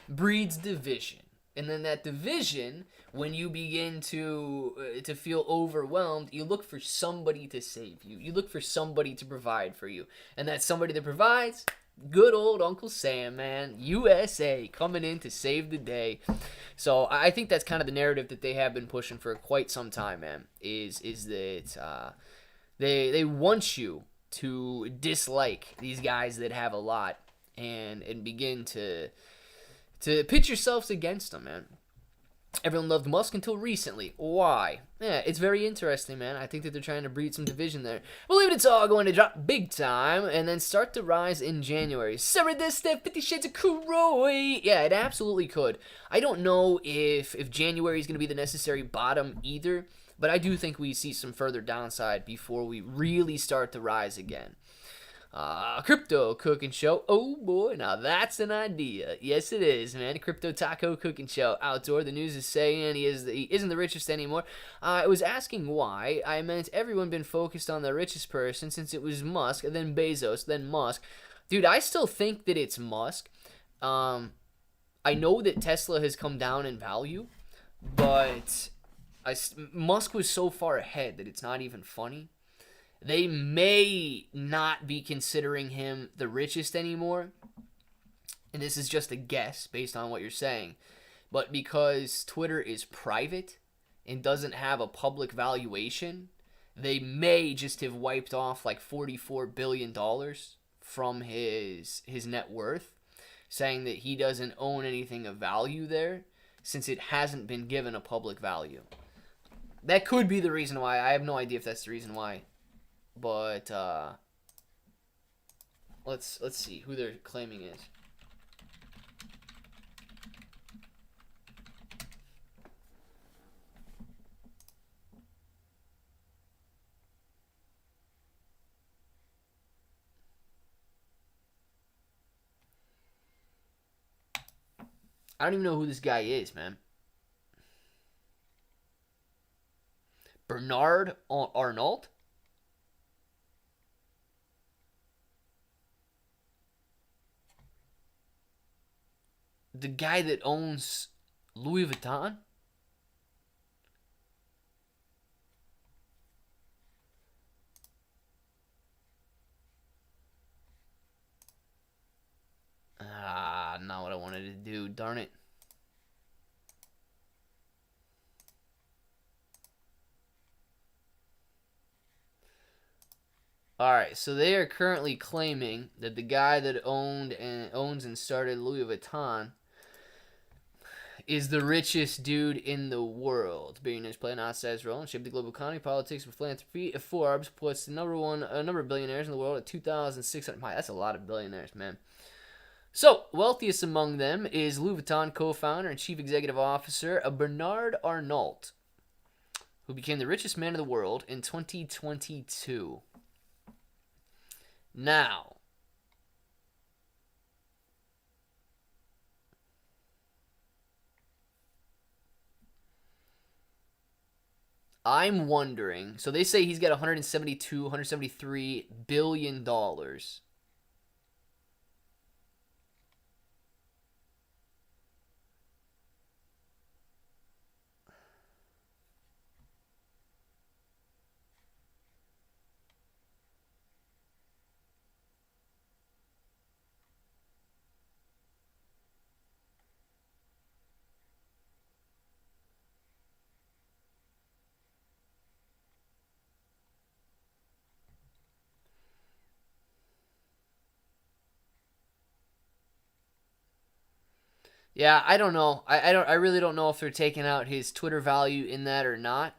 breeds division. And then that division, when you begin to feel overwhelmed, you look for somebody to save you. You look for somebody to provide for you. And that somebody that provides, good old Uncle Sam, man. USA coming in to save the day. So I think that's kind of the narrative that they have been pushing for quite some time, man, is that they want you to dislike these guys that have a lot and begin to pitch yourselves against them, man. Everyone loved Musk until recently. Why? Yeah, it's very interesting, man. I think that they're trying to breed some division there. Believe it's all going to drop big time and then start to rise in January. Sever this step, 50 Shades of Kuroi. Yeah, it absolutely could. I don't know if January is going to be the necessary bottom either, but I do think we see some further downside before we really start to rise again. Crypto cooking show. Oh boy, now that's an idea. Yes, it is, man. Crypto taco cooking show outdoor. The news is saying he isn't the richest anymore. I was asking why. I meant everyone been focused on the richest person since it was Musk, then Bezos, then Musk. Dude, I still think that it's Musk. I know that Tesla has come down in value, but Musk was so far ahead that it's not even funny. They may not be considering him the richest anymore. And this is just a guess based on what you're saying. But because Twitter is private and doesn't have a public valuation, they may just have wiped off like $44 billion from his net worth, saying that he doesn't own anything of value there since it hasn't been given a public value. That could be the reason why. I have no idea if that's the reason why. But let's see who they're claiming is. I don't even know who this guy is, man. Bernard Arnault? The guy that owns Louis Vuitton? Not what I wanted to do. Darn it. Alright, so they are currently claiming that the guy that owns and started Louis Vuitton is the richest dude in the world. Billionaires play an outsized role in shaping the global economy, politics, and philanthropy. Forbes puts the number of billionaires in the world at 2,600. My, that's a lot of billionaires, man. So, wealthiest among them is Louis Vuitton co-founder and chief executive officer Bernard Arnault, who became the richest man in the world in 2022. Now, I'm wondering, so they say he's got $173 billion. Yeah, I don't know. I really don't know if they're taking out his Twitter value in that or not.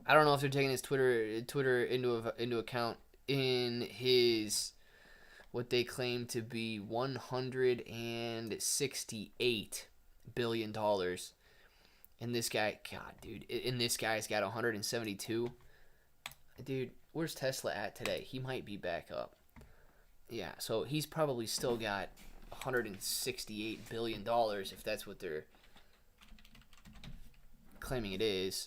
I don't know if they're taking his Twitter into account in his what they claim to be $168 billion. And this guy, God, dude, and this guy's got 172. Dude, where's Tesla at today? He might be back up. Yeah, so he's probably still got $168 billion if that's what they're claiming it is.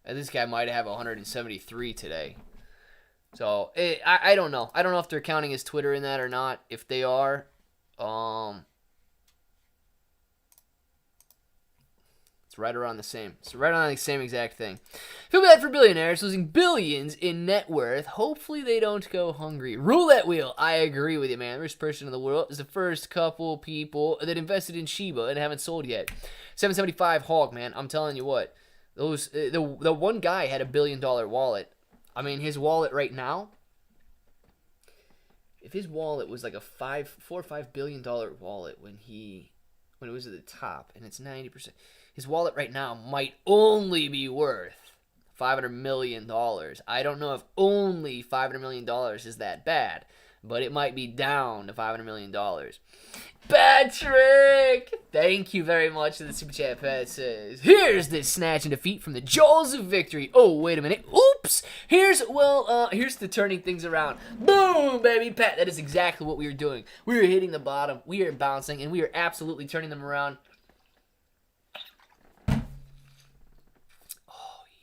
And this guy might have 173 today. So, I don't know. I don't know if they're counting his Twitter in that or not. If they are, it's It's right around the same. It's right around the same exact thing. Feel bad for billionaires losing billions in net worth. Hopefully they don't go hungry. Roulette wheel. I agree with you, man. The richest person in the world is the first couple people that invested in Shiba and haven't sold yet. 775 hog, man. I'm telling you what. Those the one guy had $1 billion wallet. I mean, his wallet right now, if his wallet was like a $4 or $5 billion wallet when it was at the top, and it's 90%, his wallet right now might only be worth $500 million. I don't know if only $500 million is that bad, but it might be down to $500 million. Patrick! Thank you very much for the super chat. Pat says, here's this snatch and defeat from the jaws of victory. Oh, wait a minute. Oops! Here's the turning things around. Boom, baby. Pat, that is exactly what we were doing. We were hitting the bottom. We are bouncing, and we are absolutely turning them around. Oh,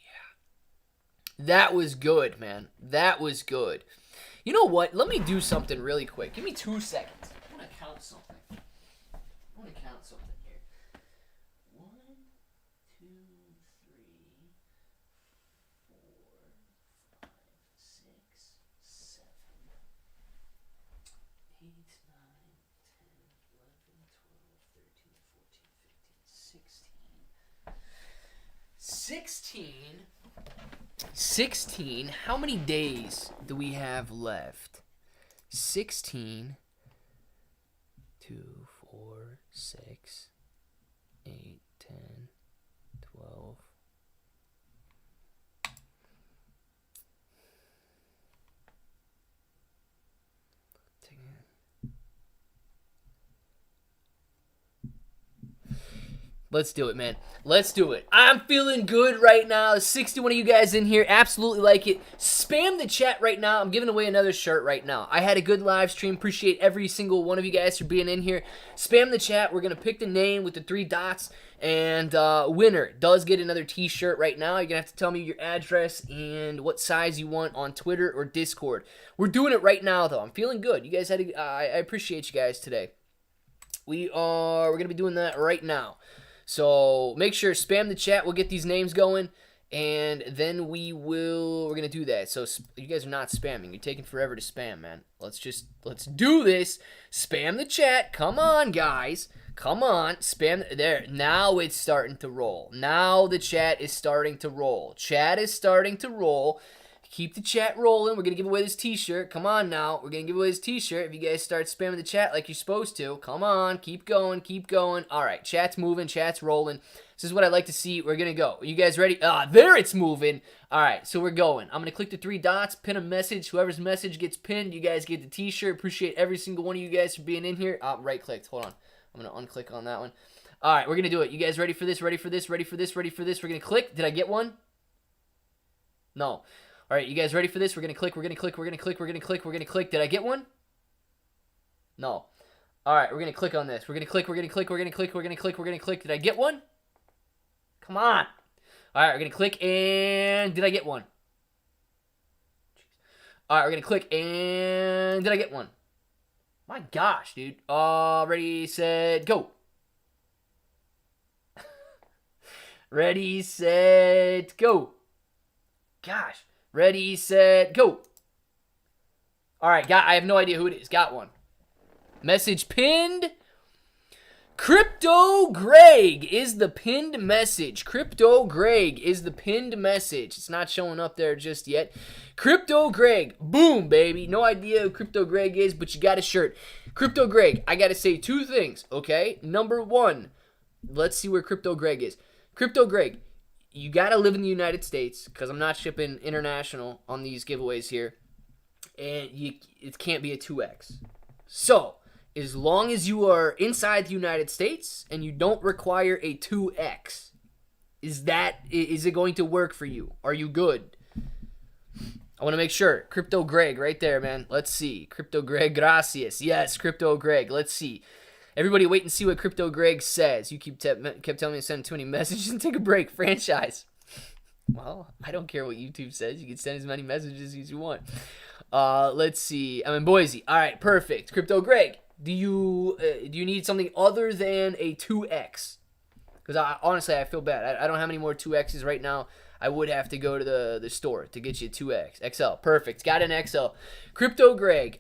yeah. That was good, man. That was good. You know what? Let me do something really quick. Give me 2 seconds. I want to count something. Here. 1, 2, 3, 4, 5, 6, 7, 8, 9, 10, 11, 12, 13, 14, 15, 16. 16. How many days do we have left? 16. 2, 4, 6, 8, 10, 12. Let's do it, man. Let's do it. I'm feeling good right now. 61 of you guys in here. Absolutely like it. Spam the chat right now. I'm giving away another shirt right now. I had a good live stream. Appreciate every single one of you guys for being in here. Spam the chat. We're going to pick the name with the 3 dots. And winner does get another t-shirt right now. You're going to have to tell me your address and what size you want on Twitter or Discord. We're doing it right now, though. I'm feeling good. You guys had I appreciate you guys today. We're going to be doing that right now. So make sure, spam the chat. We'll get these names going, and then we're going to do that. So you guys are not spamming. You're taking forever to spam, man. Let's do this. Spam the chat. Come on, guys. Come on. Spam. There. Now it's starting to roll. Now the chat is starting to roll. Chat is starting to roll. Keep the chat rolling. We're going to give away this t-shirt. Come on now. We're going to give away this t-shirt. If you guys start spamming the chat like you're supposed to. Come on. Keep going. Keep going. All right. Chat's moving. Chat's rolling. This is what I like to see. We're going to go. Are you guys ready? There it's moving. All right. So we're going. I'm going to click the 3 dots, pin a message. Whoever's message gets pinned, you guys get the t-shirt. Appreciate every single one of you guys for being in here. Right-clicked. Hold on. I'm going to unclick on that one. All right. We're going to do it. You guys ready for this? Ready for this? Ready for this? Ready for this? We're going to click. Did I get one? No. All right, you guys ready for this? We're going to click, we're going to click, we're going to click, we're going to click, we're going to click. Did I get one? No. All right, we're going to click on this. We're going to click, we're going to click, we're going to click, we're going to click, we're going to click. Did I get one? Come on. All right, we're going to click, and did I get one? All right, we're going to click, and did I get one? My gosh, dude. Ready, set, go. Ready, set, go. Gosh. Ready, set, go. All right, I have no idea who it is. Got one. Message pinned. Crypto Greg is the pinned message. Crypto Greg is the pinned message. It's not showing up there just yet. Crypto Greg. Boom, baby. No idea who Crypto Greg is, but you got a shirt. Crypto Greg, I got to say 2 things, okay? Number 1, let's see where Crypto Greg is. Crypto Greg, you got to live in the United States because I'm not shipping international on these giveaways here. And it can't be a 2X. So, as long as you are inside the United States and you don't require a 2X, is it going to work for you? Are you good? I want to make sure. Crypto Greg right there, man. Let's see. Crypto Greg, gracias. Yes, Crypto Greg. Let's see. Everybody wait and see what Crypto Greg says. You kept telling me to send too many messages and take a break. Franchise. Well, I don't care what YouTube says. You can send as many messages as you want. Let's see. I'm in Boise. All right, perfect. Crypto Greg, do you need something other than a 2X? Because honestly, I feel bad. I don't have any more 2Xs right now. I would have to go to the store to get you 2X. XL. Perfect. Got an XL. Crypto Greg.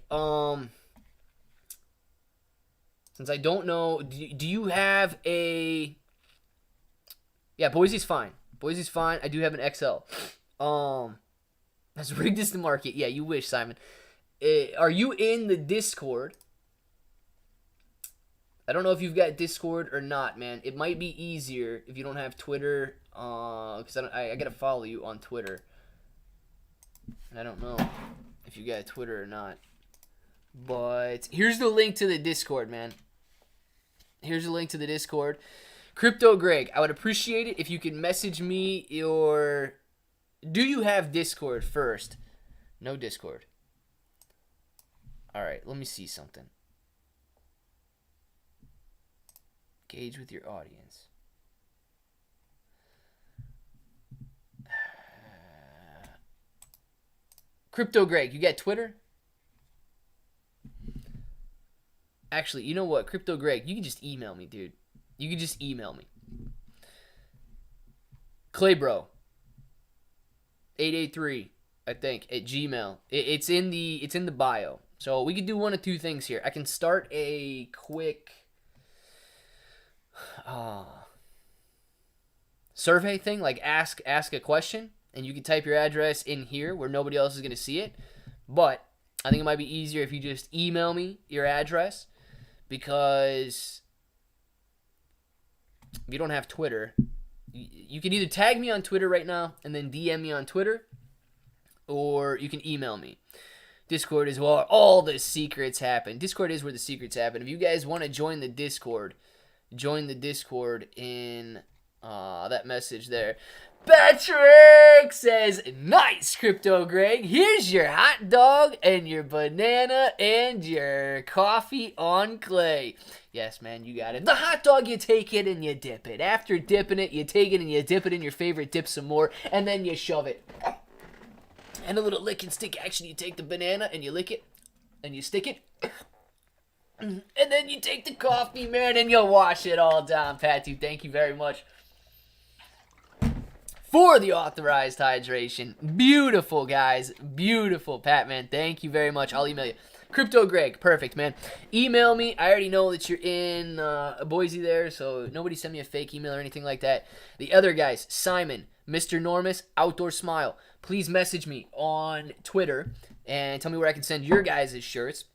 Since I don't know, do you have a... Yeah, Boise's fine. Boise's fine. I do have an XL. That's rigged as the market. Yeah, you wish, Simon. Are you in the Discord? I don't know if you've got Discord or not, man. It might be easier if you don't have Twitter, because I gotta follow you on Twitter, and I don't know if you got Twitter or not. But here's the link to the Discord, man. Here's the link to the Discord. Crypto Greg, I would appreciate it if you could message me your... Do you have Discord first? No Discord. All right, let me see something. Engage with your audience. Crypto Greg, you got Twitter? Actually, you know what? Crypto Greg, you can just email me, dude. You can just email me. Claybro 883, I think, at Gmail. It's in the bio. So we could do one of two things here. I can start a quick survey thing, like ask a question, and you can type your address in here where nobody else is going to see it. But I think it might be easier if you just email me your address, because if you don't have Twitter, you can either tag me on Twitter right now and then DM me on Twitter, or you can email me. Discord is where all the secrets happen. Discord is where the secrets happen. If you guys want to join the Discord, join the Discord in that message there. Patrick says, nice, Crypto Greg. Here's your hot dog and your banana and your coffee on clay. Yes, man, you got it. The hot dog, you take it and you dip it. After dipping it, you take it and you dip it in your favorite dip some more, and then you shove it. And a little lick and stick action. You take the banana and you lick it and you stick it. And then you take the coffee, man, and you wash it all down. Patu, thank you very much for the authorized hydration. Beautiful, guys. Beautiful, Pat, man. Thank you very much. I'll email you. Crypto Greg, perfect, man. Email me. I already know that you're in Boise there, so nobody send me a fake email or anything like that. The other guys, Simon, Mr. Normus, Outdoor Smile, please message me on Twitter and tell me where I can send your guys' shirts.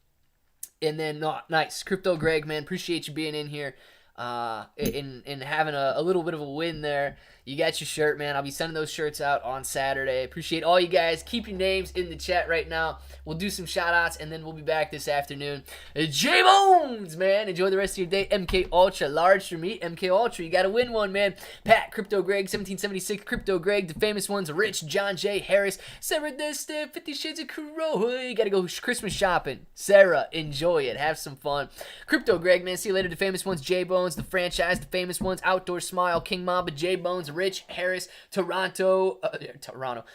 And then, nice. Crypto Greg, man, appreciate you being in here and having a little bit of a win there. You got your shirt, man. I'll be sending those shirts out on Saturday. Appreciate all you guys. Keep your names in the chat right now. We'll do some shout-outs, and then we'll be back this afternoon. J-Bones, man. Enjoy the rest of your day. MK Ultra, large for me. MK Ultra, you got to win one, man. Pat, Crypto Greg, 1776. Crypto Greg, the famous ones. Rich, John J. Harris. Sarah Desta, 50 Shades of Crow. You got to go Christmas shopping. Sarah, enjoy it. Have some fun. Crypto Greg, man. See you later. The famous ones, J-Bones. The franchise, the famous ones. Outdoor Smile, King Mamba, J-Bones, Rich, Harris, Toronto,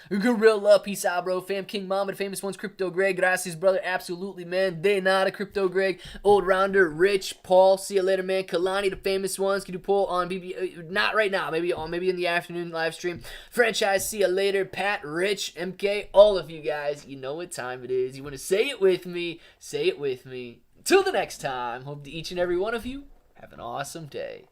Gorilla, peace out, bro, fam, King Mama, the famous ones, Crypto Greg, gracias, brother, absolutely, man, de nada, Crypto Greg, Old Rounder, Rich, Paul, see you later, man, Kalani, the famous ones, can you pull on BB, not right now, maybe in the afternoon live stream, franchise, see you later, Pat, Rich, MK, all of you guys, you know what time it is, you want to say it with me, till the next time, hope that each and every one of you have an awesome day.